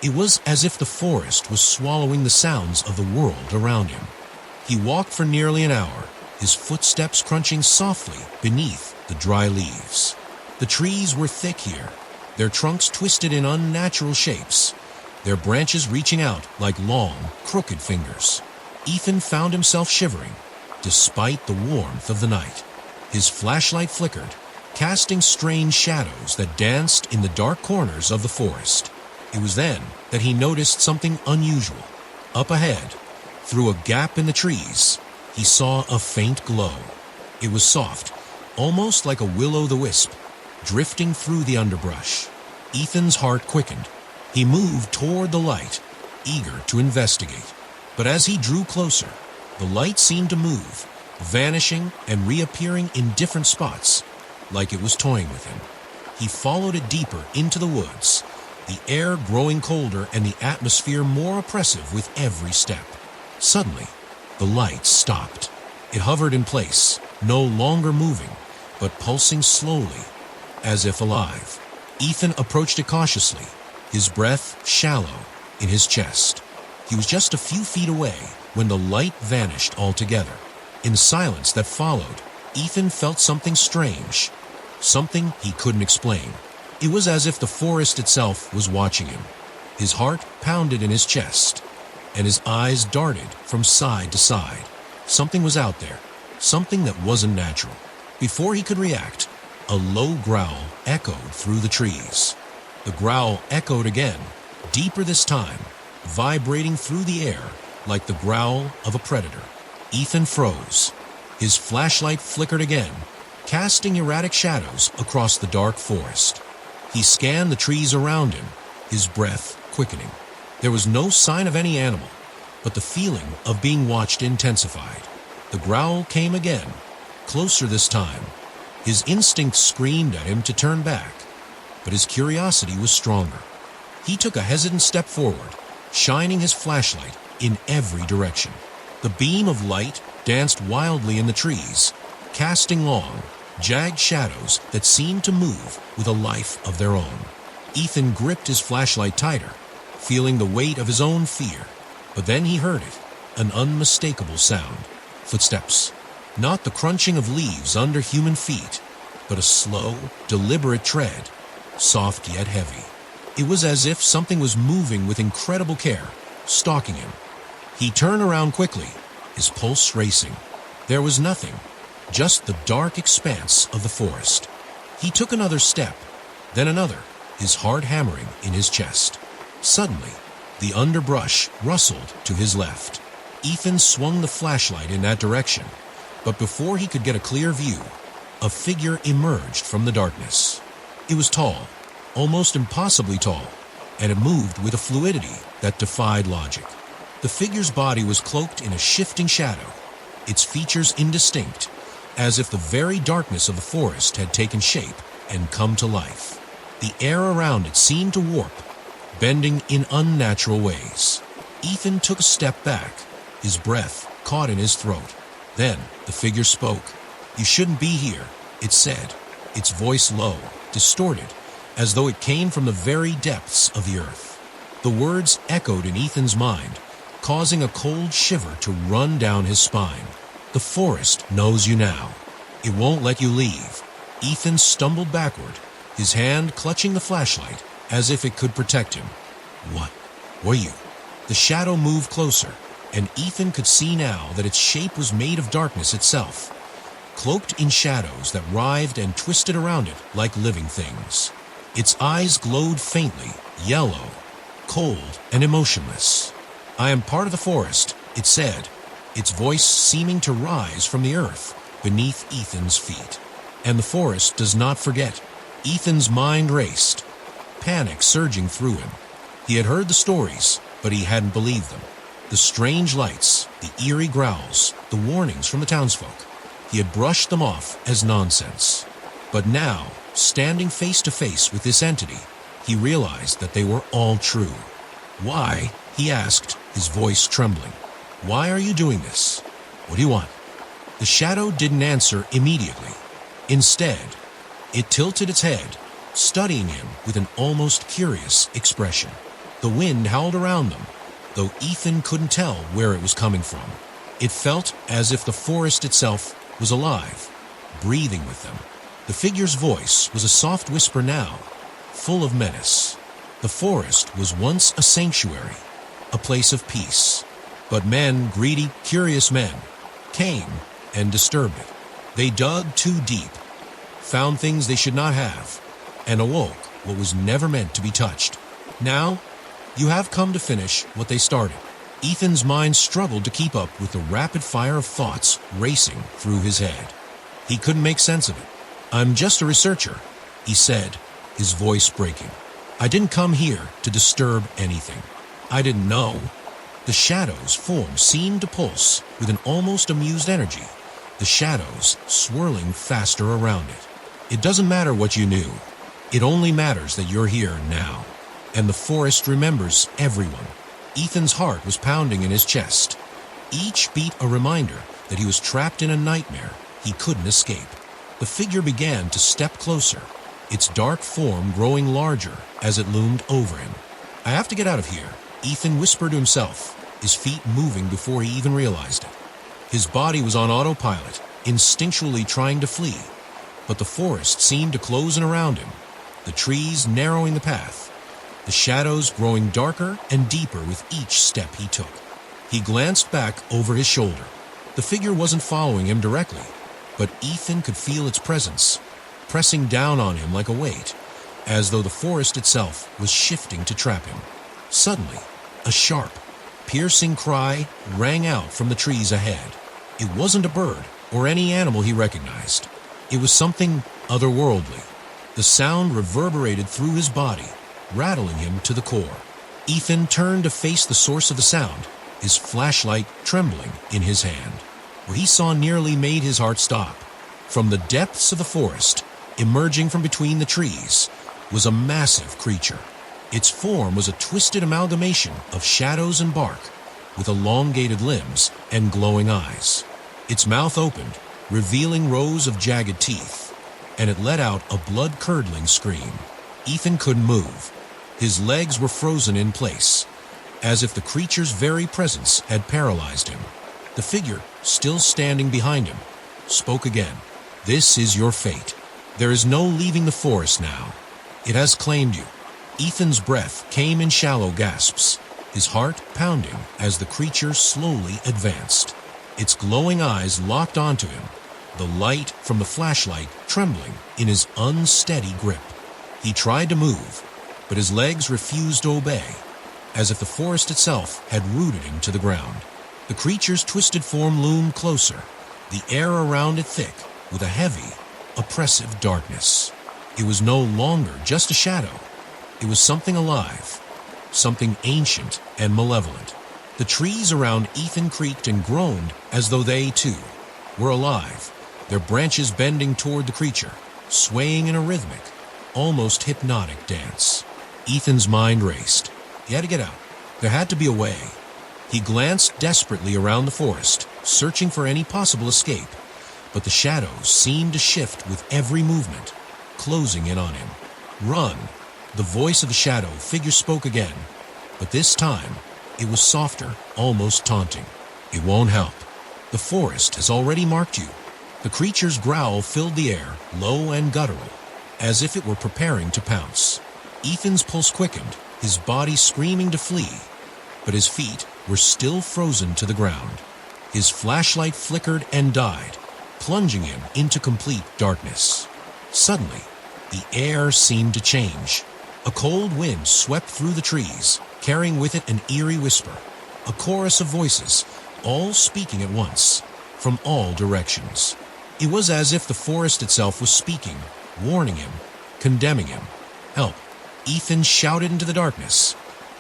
It was as if the forest was swallowing the sounds of the world around him. He walked for nearly an hour, his footsteps crunching softly beneath the dry leaves. The trees were thick here, their trunks twisted in unnatural shapes, their branches reaching out like long, crooked fingers. Ethan found himself shivering, despite the warmth of the night. His flashlight flickered, casting strange shadows that danced in the dark corners of the forest. It was then that he noticed something unusual. Up ahead, through a gap in the trees, he saw a faint glow. It was soft, almost like a will-o'-the-wisp, drifting through the underbrush. Ethan's heart quickened. He moved toward the light, eager to investigate. But as he drew closer, the light seemed to move, vanishing and reappearing in different spots, like it was toying with him. He followed it deeper into the woods, the air growing colder and the atmosphere more oppressive with every step. Suddenly, the light stopped. It hovered in place, no longer moving, but pulsing slowly, as if alive. Ethan approached it cautiously, his breath shallow in his chest. He was just a few feet away when the light vanished altogether. In the silence that followed, Ethan felt something strange, something he couldn't explain. It was as if the forest itself was watching him. His heart pounded in his chest, and his eyes darted from side to side. Something was out there, something that wasn't natural. Before he could react, a low growl echoed through the trees. The growl echoed again, deeper this time, vibrating through the air like the growl of a predator. Ethan froze. His flashlight flickered again, casting erratic shadows across the dark forest. He scanned the trees around him, his breath quickening. There was no sign of any animal, but the feeling of being watched intensified. The growl came again, closer this time. His instinct screamed at him to turn back, but his curiosity was stronger. He took a hesitant step forward, shining his flashlight in every direction. The beam of light danced wildly in the trees, casting long, jagged shadows that seemed to move with a life of their own. Ethan gripped his flashlight tighter, feeling the weight of his own fear. But then he heard it, an unmistakable sound. Footsteps. Not the crunching of leaves under human feet, but a slow, deliberate tread, soft yet heavy. It was as if something was moving with incredible care, stalking him. He turned around quickly, his pulse racing. There was nothing, just the dark expanse of the forest. He took another step, then another, his heart hammering in his chest. Suddenly, the underbrush rustled to his left. Ethan swung the flashlight in that direction, but before he could get a clear view, a figure emerged from the darkness. It was tall, almost impossibly tall, and it moved with a fluidity that defied logic. The The figure's body was cloaked in a shifting shadow, its features indistinct, as if the very darkness of the forest had taken shape and come to life. The air around it seemed to warp, bending in unnatural ways. Ethan took a step back, his breath caught in his throat. Then the figure spoke. "You shouldn't be here," it said, its voice low, distorted, as though it came from the very depths of the earth. The words echoed in Ethan's mind, causing a cold shiver to run down his spine. "The forest knows you now. It won't let you leave." Ethan stumbled backward, his hand clutching the flashlight as if it could protect him. "What were you?" The shadow moved closer, and Ethan could see now that its shape was made of darkness itself, cloaked in shadows that writhed and twisted around it like living things. Its eyes glowed faintly, yellow, cold, and emotionless. "I am part of the forest," it said, its voice seeming to rise from the earth beneath Ethan's feet. "And the forest does not forget." Ethan's mind raced, panic surging through him. He had heard the stories, but he hadn't believed them. The strange lights, the eerie growls, the warnings from the townsfolk. He had brushed them off as nonsense. But now, standing face to face with this entity, he realized that they were all true. "Why?" he asked, his voice trembling. "Why are you doing this? What do you want?" The shadow didn't answer immediately. Instead, it tilted its head, studying him with an almost curious expression. The wind howled around them, though Ethan couldn't tell where it was coming from. It felt as if the forest itself was alive, breathing with them. The figure's voice was a soft whisper now, full of menace. The forest was once a sanctuary, a place of peace. But men, greedy, curious men, came and disturbed it. They dug too deep, found things they should not have, and awoke what was never meant to be touched. Now, you have come to finish what they started. Ethan's mind struggled to keep up with the rapid fire of thoughts racing through his head. He couldn't make sense of it. "I'm just a researcher," he said, his voice breaking. "I didn't come here to disturb anything. I didn't know." The shadow's form seemed to pulse with an almost amused energy, the shadows swirling faster around it. "It doesn't matter what you knew. It only matters that you're here now. And the forest remembers everyone." Ethan's heart was pounding in his chest, each beat a reminder that he was trapped in a nightmare he couldn't escape. The figure began to step closer, its dark form growing larger as it loomed over him. "I have to get out of here," Ethan whispered to himself, his feet moving before he even realized it. His body was on autopilot, instinctually trying to flee, but the forest seemed to close in around him, the trees narrowing the path, the shadows growing darker and deeper with each step he took. He glanced back over his shoulder. The figure wasn't following him directly, but Ethan could feel its presence, pressing down on him like a weight, as though the forest itself was shifting to trap him. Suddenly, a sharp, piercing cry rang out from the trees ahead. It wasn't a bird or any animal he recognized. It was something otherworldly. The sound reverberated through his body, rattling him to the core. Ethan turned to face the source of the sound, his flashlight trembling in his hand. What he saw nearly made his heart stop. From the depths of the forest, emerging from between the trees, was a massive creature. Its form was a twisted amalgamation of shadows and bark, with elongated limbs and glowing eyes. Its mouth opened, revealing rows of jagged teeth, and it let out a blood-curdling scream. Ethan couldn't move. His legs were frozen in place, as if the creature's very presence had paralyzed him. The figure, still standing behind him, spoke again. "This is your fate. There is no leaving the forest now. It has claimed you." Ethan's breath came in shallow gasps, his heart pounding as the creature slowly advanced. Its glowing eyes locked onto him, the light from the flashlight trembling in his unsteady grip. He tried to move, but his legs refused to obey, as if the forest itself had rooted him to the ground. The creature's twisted form loomed closer, the air around it thick with a heavy, oppressive darkness. It was no longer just a shadow. It was something alive, something ancient and malevolent. The trees around Ethan creaked and groaned as though they, too, were alive, their branches bending toward the creature, swaying in a rhythmic, almost hypnotic dance. Ethan's mind raced. He had to get out. There had to be a way. He glanced desperately around the forest, searching for any possible escape, but the shadows seemed to shift with every movement, closing in on him. "Run!" The voice of the shadow figure spoke again, but this time it was softer, almost taunting. "It won't help. The forest has already marked you." The creature's growl filled the air, low and guttural, as if it were preparing to pounce. Ethan's pulse quickened, his body screaming to flee, but his feet were still frozen to the ground. His flashlight flickered and died, plunging him into complete darkness. Suddenly, the air seemed to change. A cold wind swept through the trees, carrying with it an eerie whisper, a chorus of voices, all speaking at once, from all directions. It was as if the forest itself was speaking, warning him, condemning him. "Help!" Ethan shouted into the darkness,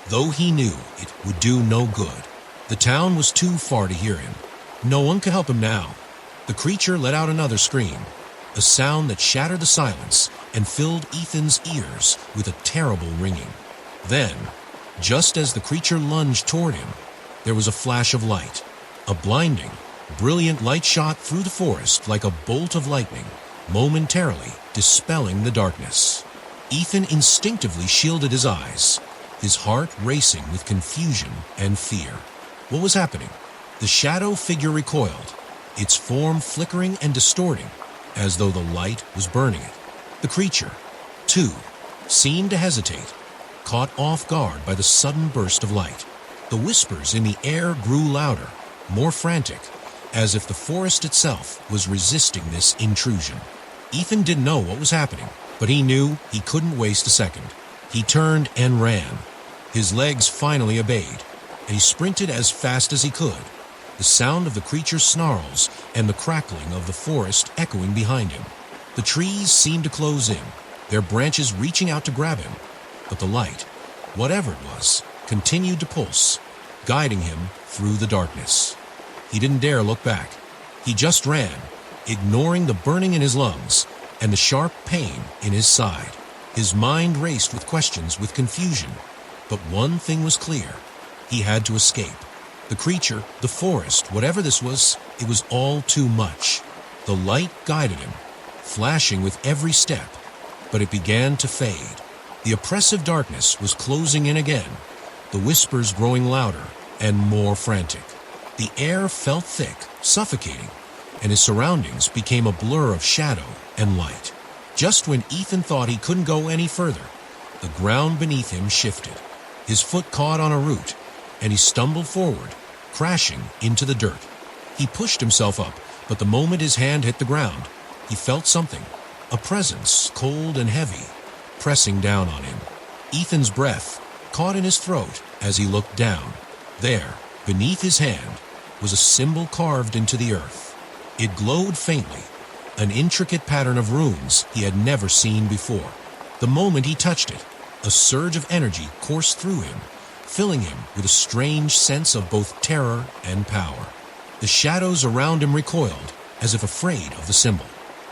though he knew it would do no good. The town was too far to hear him. No one could help him now. The creature let out another scream, a sound that shattered the silence and filled Ethan's ears with a terrible ringing. Then, just as the creature lunged toward him, there was a flash of light. A blinding, brilliant light shot through the forest like a bolt of lightning, momentarily dispelling the darkness. Ethan instinctively shielded his eyes, his heart racing with confusion and fear. What was happening? The shadow figure recoiled, its form flickering and distorting, as though the light was burning it. The creature, too, seemed to hesitate, caught off guard by the sudden burst of light. The whispers in the air grew louder, more frantic, as if the forest itself was resisting this intrusion. Ethan didn't know what was happening, but he knew he couldn't waste a second. He turned and ran. His legs finally obeyed, and he sprinted as fast as he could, the sound of the creature's snarls and the crackling of the forest echoing behind him. The trees seemed to close in, their branches reaching out to grab him, but the light, whatever it was, continued to pulse, guiding him through the darkness. He didn't dare look back. He just ran, ignoring the burning in his lungs and the sharp pain in his side. His mind raced with questions, with confusion, but one thing was clear. He had to escape. The creature, the forest, whatever this was, it was all too much. The light guided him, flashing with every step, but it began to fade. The oppressive darkness was closing in again, the whispers growing louder and more frantic. The air felt thick, suffocating, and his surroundings became a blur of shadow and light. Just when Ethan thought he couldn't go any further, the ground beneath him shifted. His foot caught on a root, and he stumbled forward, crashing into the dirt. He pushed himself up, but the moment his hand hit the ground, he felt something, a presence cold and heavy, pressing down on him. Ethan's breath caught in his throat as he looked down. There, beneath his hand, was a symbol carved into the earth. It glowed faintly, an intricate pattern of runes he had never seen before. The moment he touched it, a surge of energy coursed through him, filling him with a strange sense of both terror and power. The shadows around him recoiled, as if afraid of the symbol.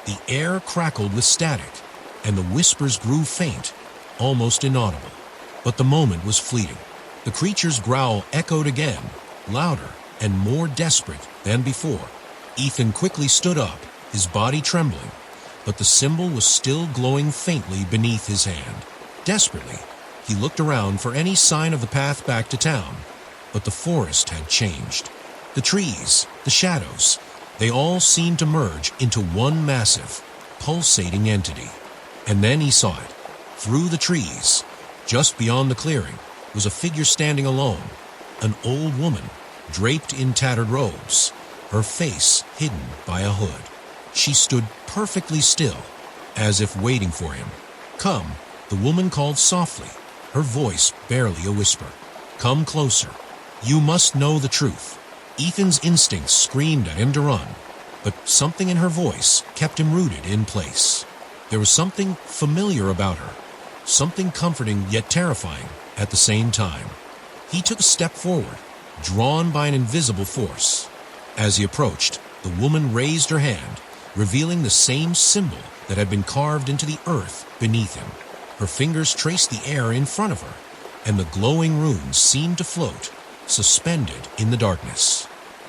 The air crackled with static, and the whispers grew faint, almost inaudible. But the moment was fleeting. The creature's growl echoed again, louder and more desperate than before. Ethan quickly stood up, his body trembling, but the symbol was still glowing faintly beneath his hand. Desperately, he looked around for any sign of the path back to town, but the forest had changed. The trees, the shadows, they all seemed to merge into one massive, pulsating entity. And then he saw it. Through the trees, just beyond the clearing, was a figure standing alone, an old woman, draped in tattered robes, her face hidden by a hood. She stood perfectly still, as if waiting for him. "Come," the woman called softly, her voice barely a whisper. "Come closer. You must know the truth." Ethan's instincts screamed at him to run, but something in her voice kept him rooted in place. There was something familiar about her, something comforting yet terrifying at the same time. He took a step forward, drawn by an invisible force. As he approached, the woman raised her hand, revealing the same symbol that had been carved into the earth beneath him. Her fingers traced the air in front of her, and the glowing runes seemed to float, suspended in the darkness.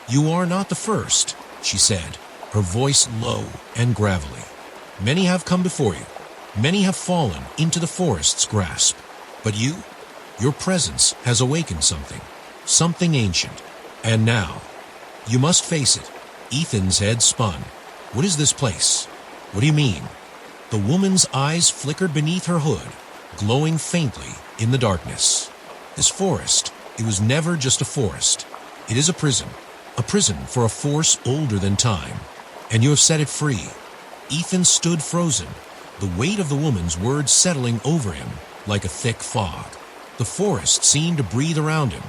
"You are not the first," she said, her voice low and gravelly. "Many have come before you. Many have fallen into the forest's grasp. But you, your presence has awakened something ancient. And now, you must face it." Ethan's head spun. "What is this place? What do you mean?" The woman's eyes flickered beneath her hood, glowing faintly in the darkness. "This forest, it was never just a forest. It is a prison for a force older than time. And you have set it free." Ethan stood frozen, the weight of the woman's words settling over him like a thick fog. The forest seemed to breathe around him,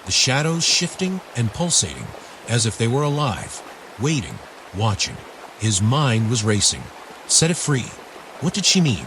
the shadows shifting and pulsating as if they were alive, waiting, watching. His mind was racing. Set it free. What did she mean?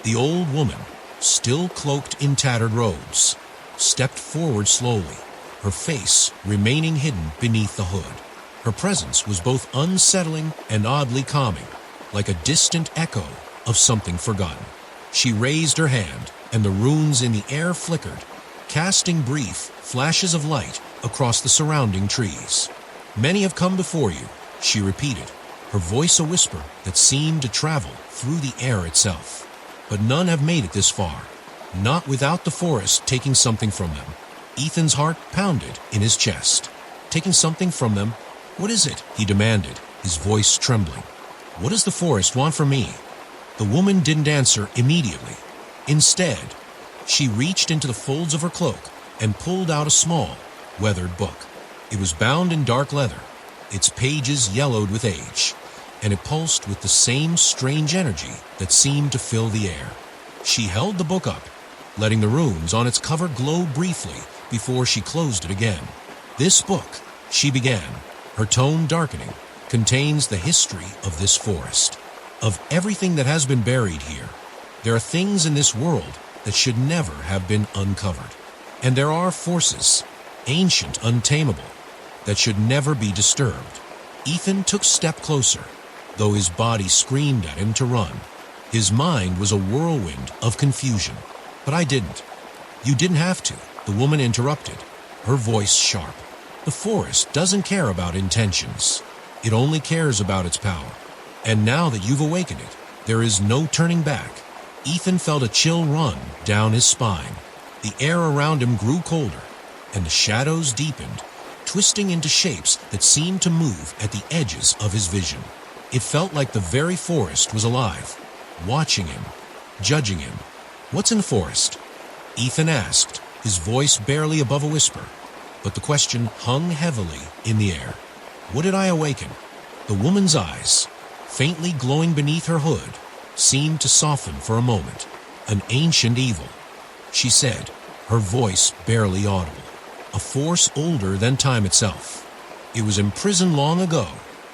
The old woman, still cloaked in tattered robes, stepped forward slowly, her face remaining hidden beneath the hood. Her presence was both unsettling and oddly calming, like a distant echo of something forgotten. She raised her hand, and the runes in the air flickered, casting brief flashes of light across the surrounding trees. "Many have come before you," she repeated, her voice a whisper that seemed to travel through the air itself. "But none have made it this far, not without the forest taking something from them." Ethan's heart pounded in his chest. "Taking something from them? What is it?" he demanded, his voice trembling. "What does the forest want from me?" The woman didn't answer immediately. Instead, she reached into the folds of her cloak and pulled out a small, weathered book. It was bound in dark leather, its pages yellowed with age, and it pulsed with the same strange energy that seemed to fill the air. She held the book up, letting the runes on its cover glow briefly before she closed it again. "This book," she began, her tone darkening, "contains the history of this forest, of everything that has been buried here. There are things in this world that should never have been uncovered. And there are forces, ancient, untamable, that should never be disturbed." Ethan took a step closer, though his body screamed at him to run. His mind was a whirlwind of confusion. "But I didn't." "You didn't have to," the woman interrupted, her voice sharp. "The forest doesn't care about intentions. It only cares about its power. And now that you've awakened it, there is no turning back." Ethan felt a chill run down his spine. The air around him grew colder, and the shadows deepened, twisting into shapes that seemed to move at the edges of his vision. It felt like the very forest was alive, watching him, judging him. "What's in the forest?" Ethan asked, his voice barely above a whisper, but the question hung heavily in the air. "What did I awaken?" The woman's eyes, faintly glowing beneath her hood, seemed to soften for a moment. "An ancient evil," she said, her voice barely audible. "A force older than time itself. It was imprisoned long ago,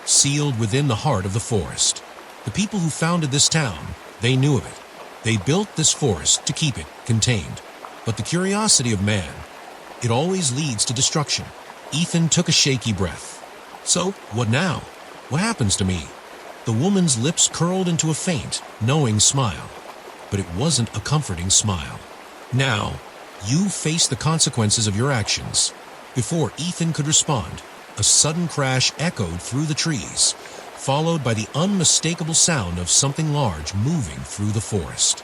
sealed within the heart of the forest. The people who founded this town, they knew of it. They built this forest to keep it contained. But the curiosity of man, it always leads to destruction." Ethan took a shaky breath. "So, what now? What happens to me?" The woman's lips curled into a faint, knowing smile. But it wasn't a comforting smile. "Now, you face the consequences of your actions." Before Ethan could respond, a sudden crash echoed through the trees, followed by the unmistakable sound of something large moving through the forest.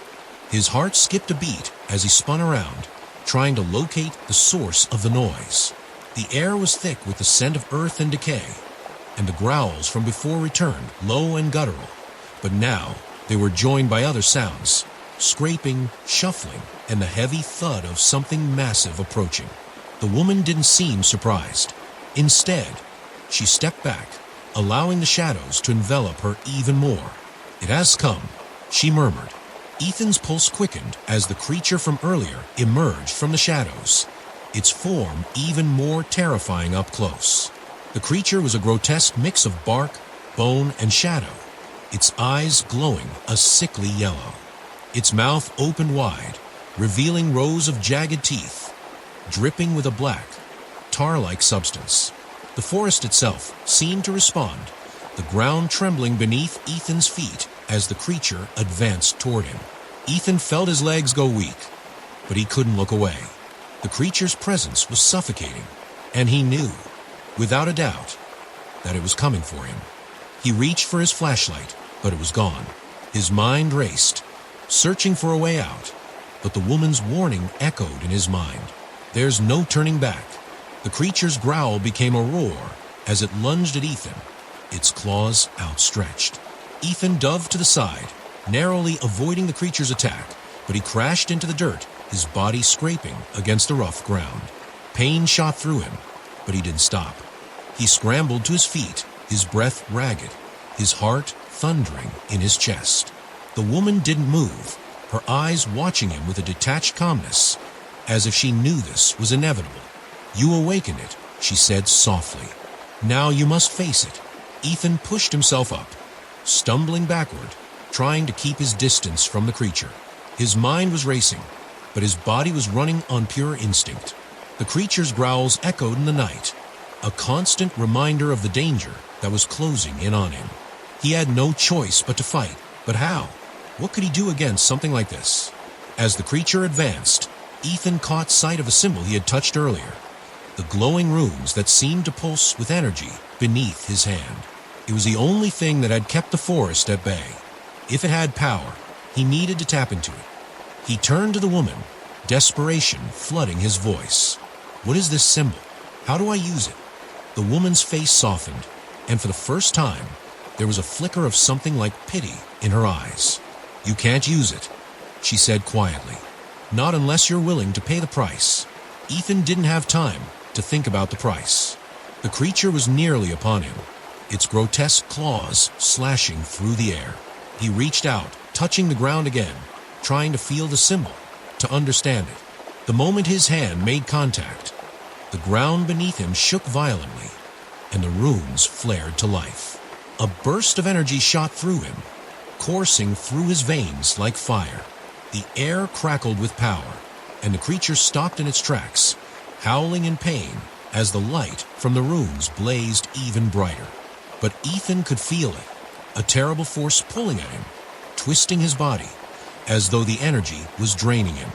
His heart skipped a beat as he spun around, trying to locate the source of the noise. The air was thick with the scent of earth and decay, and the growls from before returned, low and guttural. But now they were joined by other sounds, scraping, shuffling, and the heavy thud of something massive approaching. The woman didn't seem surprised. Instead, she stepped back, allowing the shadows to envelop her even more. "It has come," she murmured. Ethan's pulse quickened as the creature from earlier emerged from the shadows, its form even more terrifying up close. The creature was a grotesque mix of bark, bone, and shadow, its eyes glowing a sickly yellow. Its mouth opened wide, revealing rows of jagged teeth, dripping with a black, tar-like substance. The forest itself seemed to respond, the ground trembling beneath Ethan's feet as the creature advanced toward him. Ethan felt his legs go weak, but he couldn't look away. The creature's presence was suffocating, and he knew, without a doubt, that it was coming for him. He reached for his flashlight, but it was gone. His mind raced, searching for a way out, but the woman's warning echoed in his mind. There's no turning back. The creature's growl became a roar as it lunged at Ethan, its claws outstretched. Ethan dove to the side, narrowly avoiding the creature's attack, but he crashed into the dirt, his body scraping against the rough ground. Pain shot through him, but he didn't stop. He scrambled to his feet, his breath ragged, his heart thundering in his chest. The woman didn't move, her eyes watching him with a detached calmness, as if she knew this was inevitable. "You awakened it," she said softly. "Now you must face it." Ethan pushed himself up, stumbling backward, trying to keep his distance from the creature. His mind was racing, but his body was running on pure instinct. The creature's growls echoed in the night, a constant reminder of the danger that was closing in on him. He had no choice but to fight, but how? What could he do against something like this? As the creature advanced, Ethan caught sight of a symbol he had touched earlier, the glowing runes that seemed to pulse with energy beneath his hand. It was the only thing that had kept the forest at bay. If it had power, he needed to tap into it. He turned to the woman, desperation flooding his voice. "What is this symbol? How do I use it?" The woman's face softened, and for the first time, there was a flicker of something like pity in her eyes. "You can't use it," she said quietly. "Not unless you're willing to pay the price." Ethan didn't have time to think about the price. The creature was nearly upon him, its grotesque claws slashing through the air. He reached out, touching the ground again, trying to feel the symbol, to understand it. The moment his hand made contact, the ground beneath him shook violently, and the runes flared to life. A burst of energy shot through him, coursing through his veins like fire. The air crackled with power, and the creature stopped in its tracks, howling in pain as the light from the runes blazed even brighter. But Ethan could feel it, a terrible force pulling at him, twisting his body, as though the energy was draining him.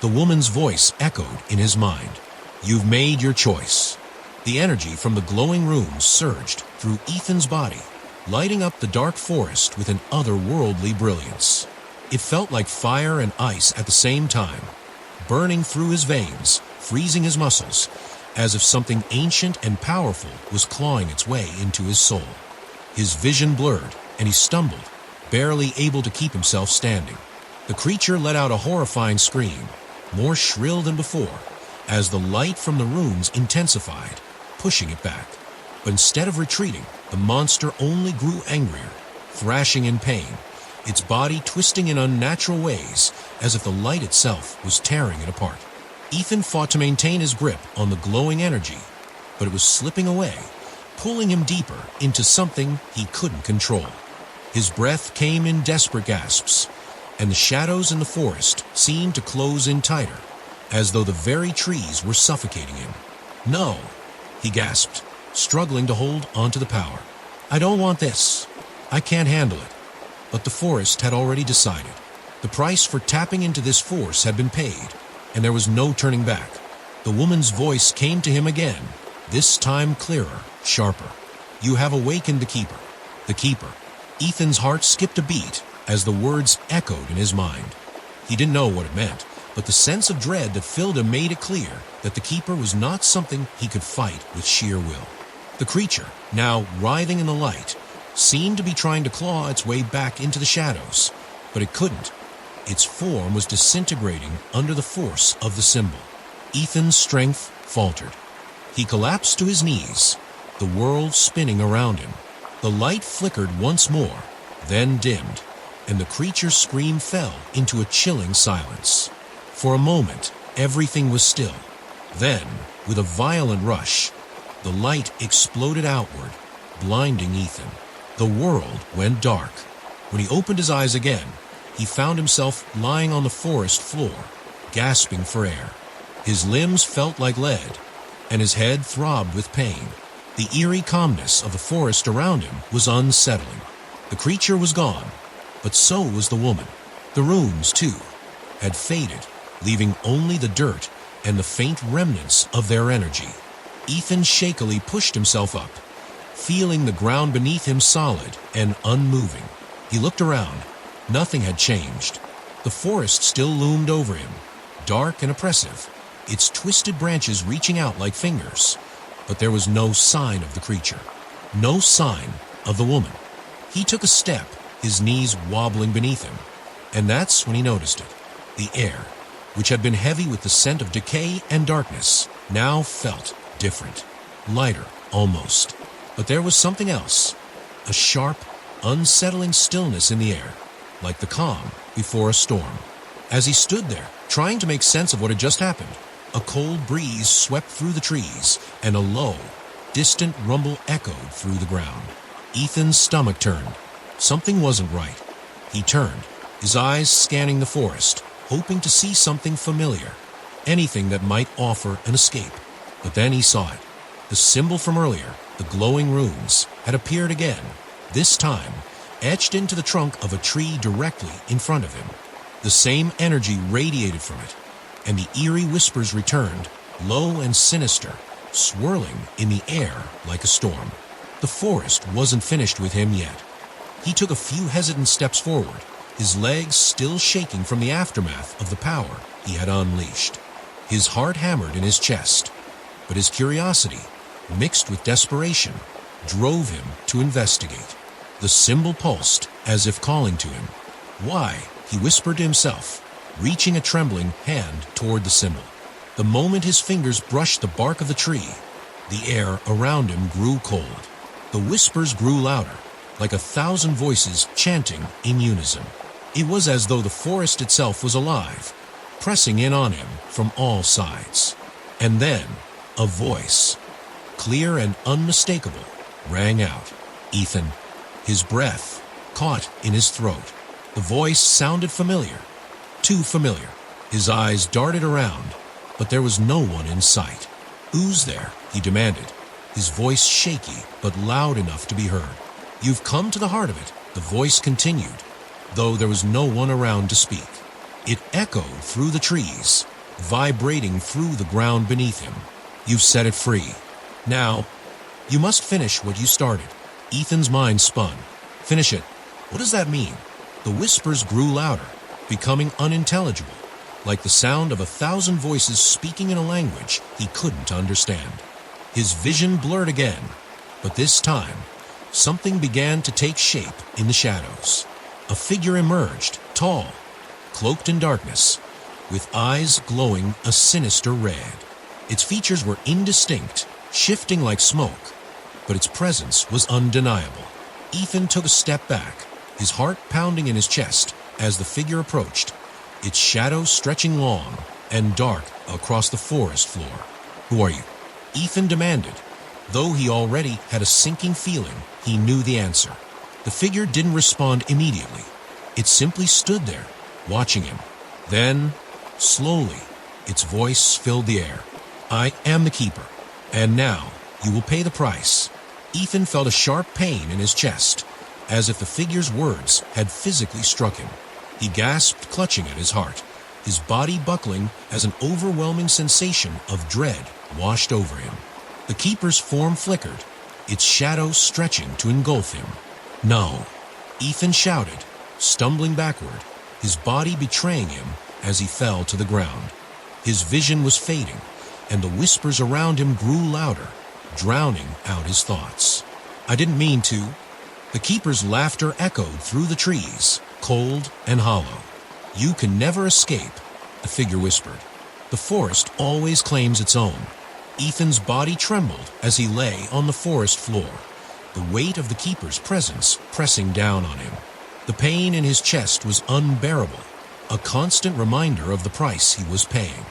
The woman's voice echoed in his mind. "You've made your choice." The energy from the glowing runes surged through Ethan's body, lighting up the dark forest with an otherworldly brilliance. It felt like fire and ice at the same time, burning through his veins, freezing his muscles, as if something ancient and powerful was clawing its way into his soul. His vision blurred, and he stumbled, barely able to keep himself standing. The creature let out a horrifying scream, more shrill than before, as the light from the runes intensified, pushing it back. But instead of retreating, the monster only grew angrier, thrashing in pain, its body twisting in unnatural ways, as if the light itself was tearing it apart. Ethan fought to maintain his grip on the glowing energy, but it was slipping away, pulling him deeper into something he couldn't control. His breath came in desperate gasps, and the shadows in the forest seemed to close in tighter, as though the very trees were suffocating him. "No," he gasped, struggling to hold onto the power. "I don't want this. I can't handle it." But the forest had already decided. The price for tapping into this force had been paid, and there was no turning back. The woman's voice came to him again, this time clearer, sharper. "You have awakened the Keeper." The Keeper. Ethan's heart skipped a beat as the words echoed in his mind. He didn't know what it meant, but the sense of dread that filled him made it clear that the Keeper was not something he could fight with sheer will. The creature, now writhing in the light, seemed to be trying to claw its way back into the shadows, but it couldn't. Its form was disintegrating under the force of the symbol. Ethan's strength faltered. He collapsed to his knees, the world spinning around him. The light flickered once more, then dimmed, and the creature's scream fell into a chilling silence. For a moment, everything was still. Then, with a violent rush, the light exploded outward, blinding Ethan. The world went dark. When he opened his eyes again, he found himself lying on the forest floor, gasping for air. His limbs felt like lead, and his head throbbed with pain. The eerie calmness of the forest around him was unsettling. The creature was gone, but so was the woman. The runes, too, had faded, leaving only the dirt and the faint remnants of their energy. Ethan shakily pushed himself up, feeling the ground beneath him solid and unmoving. He looked around. Nothing had changed. The forest still loomed over him, dark and oppressive, its twisted branches reaching out like fingers. But there was no sign of the creature, no sign of the woman. He took a step, his knees wobbling beneath him, and that's when he noticed it. The air, which had been heavy with the scent of decay and darkness, now felt different, lighter almost. But there was something else, a sharp, unsettling stillness in the air, like the calm before a storm. As he stood there, trying to make sense of what had just happened, a cold breeze swept through the trees, and a low, distant rumble echoed through the ground. Ethan's stomach turned. Something wasn't right. He turned, his eyes scanning the forest, hoping to see something familiar, anything that might offer an escape. But then he saw it. The symbol from earlier, the glowing runes, had appeared again, this time etched into the trunk of a tree directly in front of him. The same energy radiated from it, and the eerie whispers returned, low and sinister, swirling in the air like a storm. The forest wasn't finished with him yet. He took a few hesitant steps forward, his legs still shaking from the aftermath of the power he had unleashed. His heart hammered in his chest, but his curiosity, mixed with desperation, drove him to investigate. The symbol pulsed as if calling to him. Why? He whispered to himself, reaching a trembling hand toward the symbol. The moment his fingers brushed the bark of the tree, the air around him grew cold. The whispers grew louder, like 1,000 voices chanting in unison. It was as though the forest itself was alive, pressing in on him from all sides. And then, a voice, clear and unmistakable, rang out. Ethan. His breath caught in his throat. The voice sounded familiar, too familiar. His eyes darted around, but there was no one in sight. "Who's there?" he demanded, his voice shaky but loud enough to be heard. "You've come to the heart of it," the voice continued, though there was no one around to speak. It echoed through the trees, vibrating through the ground beneath him. "You've set it free. Now, you must finish what you started." Ethan's mind spun. Finish it. What does that mean? The whispers grew louder, becoming unintelligible, like the sound of 1,000 voices speaking in a language he couldn't understand. His vision blurred again, but this time, something began to take shape in the shadows. A figure emerged, tall, cloaked in darkness, with eyes glowing a sinister red. Its features were indistinct, shifting like smoke, but its presence was undeniable. Ethan took a step back, his heart pounding in his chest as the figure approached, its shadow stretching long and dark across the forest floor. "Who are you?" Ethan demanded, though he already had a sinking feeling he knew the answer. The figure didn't respond immediately. It simply stood there, watching him. Then, slowly, its voice filled the air. "I am the Keeper, and now you will pay the price." Ethan felt a sharp pain in his chest, as if the figure's words had physically struck him. He gasped, clutching at his heart, his body buckling as an overwhelming sensation of dread washed over him. The Keeper's form flickered, its shadow stretching to engulf him. "No!" Ethan shouted, stumbling backward, his body betraying him as he fell to the ground. His vision was fading, and the whispers around him grew louder, drowning out his thoughts. "I didn't mean to." The Keeper's laughter echoed through the trees, cold and hollow. "You can never escape," the figure whispered. "The forest always claims its own." Ethan's body trembled as he lay on the forest floor, the weight of the Keeper's presence pressing down on him. The pain in his chest was unbearable, a constant reminder of the price he was paying.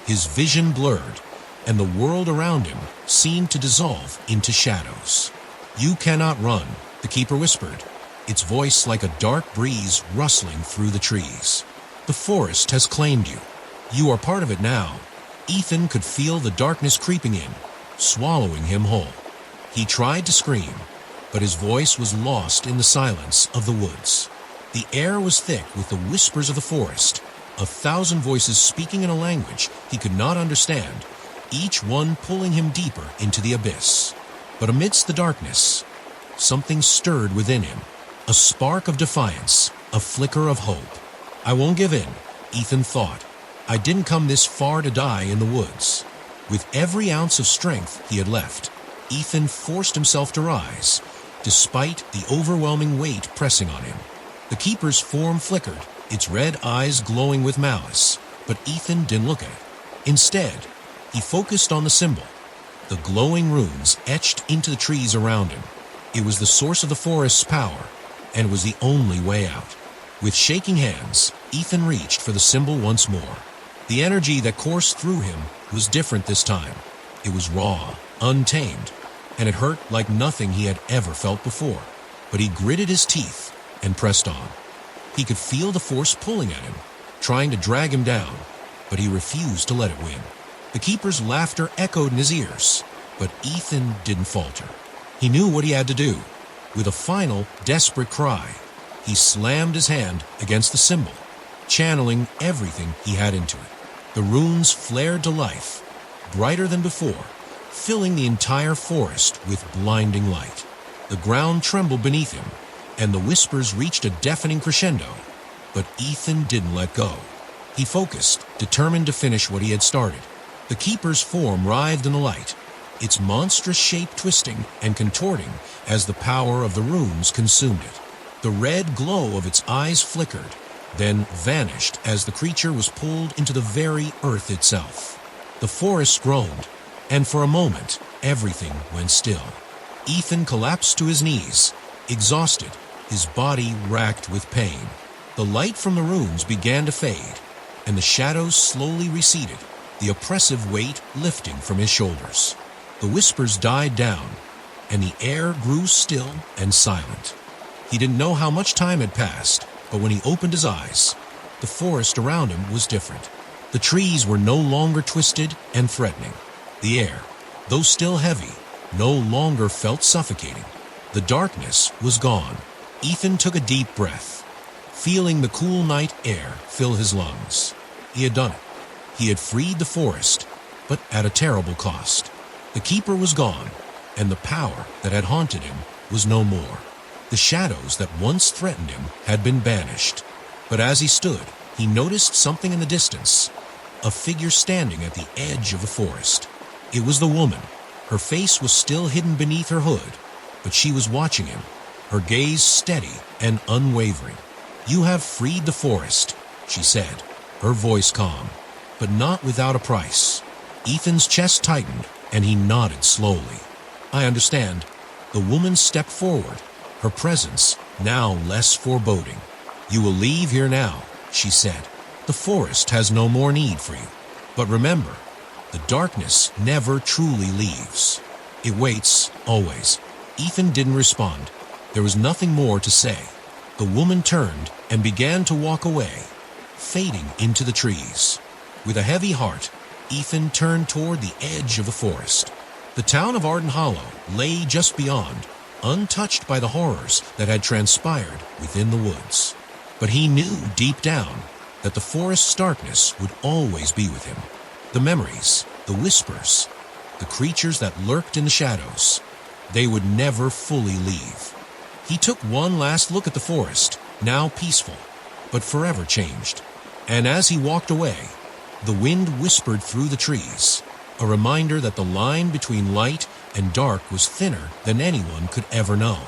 His vision blurred, and the world around him seemed to dissolve into shadows. "You cannot run," the Keeper whispered, its voice like a dark breeze rustling through the trees. "The forest has claimed you. You are part of it now." Ethan could feel the darkness creeping in, swallowing him whole. He tried to scream, but his voice was lost in the silence of the woods. The air was thick with the whispers of the forest, 1,000 voices speaking in a language he could not understand, each one pulling him deeper into the abyss. But amidst the darkness, something stirred within him, a spark of defiance, a flicker of hope. I won't give in, Ethan thought. I didn't come this far to die in the woods. With every ounce of strength he had left, Ethan forced himself to rise, despite the overwhelming weight pressing on him. The keeper's form flickered, its red eyes glowing with malice, but Ethan didn't look at it. Instead, he focused on the symbol, the glowing runes etched into the trees around him. It was the source of the forest's power, and it was the only way out. With shaking hands, Ethan reached for the symbol once more. The energy that coursed through him was different this time. It was raw, untamed, and it hurt like nothing he had ever felt before. But he gritted his teeth and pressed on. He could feel the force pulling at him, trying to drag him down, but he refused to let it win. The keeper's laughter echoed in his ears, but Ethan didn't falter. He knew what he had to do. With a final, desperate cry, he slammed his hand against the symbol, channeling everything he had into it. The runes flared to life, brighter than before, filling the entire forest with blinding light. The ground trembled beneath him, and the whispers reached a deafening crescendo. But Ethan didn't let go. He focused, determined to finish what he had started. The keeper's form writhed in the light, its monstrous shape twisting and contorting as the power of the runes consumed it. The red glow of its eyes flickered, then vanished as the creature was pulled into the very earth itself. The forest groaned, and for a moment, everything went still. Ethan collapsed to his knees, exhausted, his body racked with pain. The light from the runes began to fade, and the shadows slowly receded, the oppressive weight lifting from his shoulders. The whispers died down, and the air grew still and silent. He didn't know how much time had passed, but when he opened his eyes, the forest around him was different. The trees were no longer twisted and threatening. The air, though still heavy, no longer felt suffocating. The darkness was gone. Ethan took a deep breath, feeling the cool night air fill his lungs. He had done it. He had freed the forest, but at a terrible cost. The keeper was gone, and the power that had haunted him was no more. The shadows that once threatened him had been banished. But as he stood, he noticed something in the distance, a figure standing at the edge of the forest. It was the woman. Her face was still hidden beneath her hood, but she was watching him, her gaze steady and unwavering. "You have freed the forest," she said, her voice calm, but not without a price. Ethan's chest tightened, and he nodded slowly. "I understand." The woman stepped forward, her presence now less foreboding. "You will leave here now," she said. "The forest has no more need for you. But remember, the darkness never truly leaves. It waits, always." Ethan didn't respond. There was nothing more to say. The woman turned and began to walk away, fading into the trees. With a heavy heart, Ethan turned toward the edge of the forest. The town of Arden Hollow lay just beyond, untouched by the horrors that had transpired within the woods. But he knew deep down that the forest's darkness would always be with him. The memories, the whispers, the creatures that lurked in the shadows, they would never fully leave. He took one last look at the forest, now peaceful, but forever changed. And as he walked away, the wind whispered through the trees, a reminder that the line between light and dark was thinner than anyone could ever know.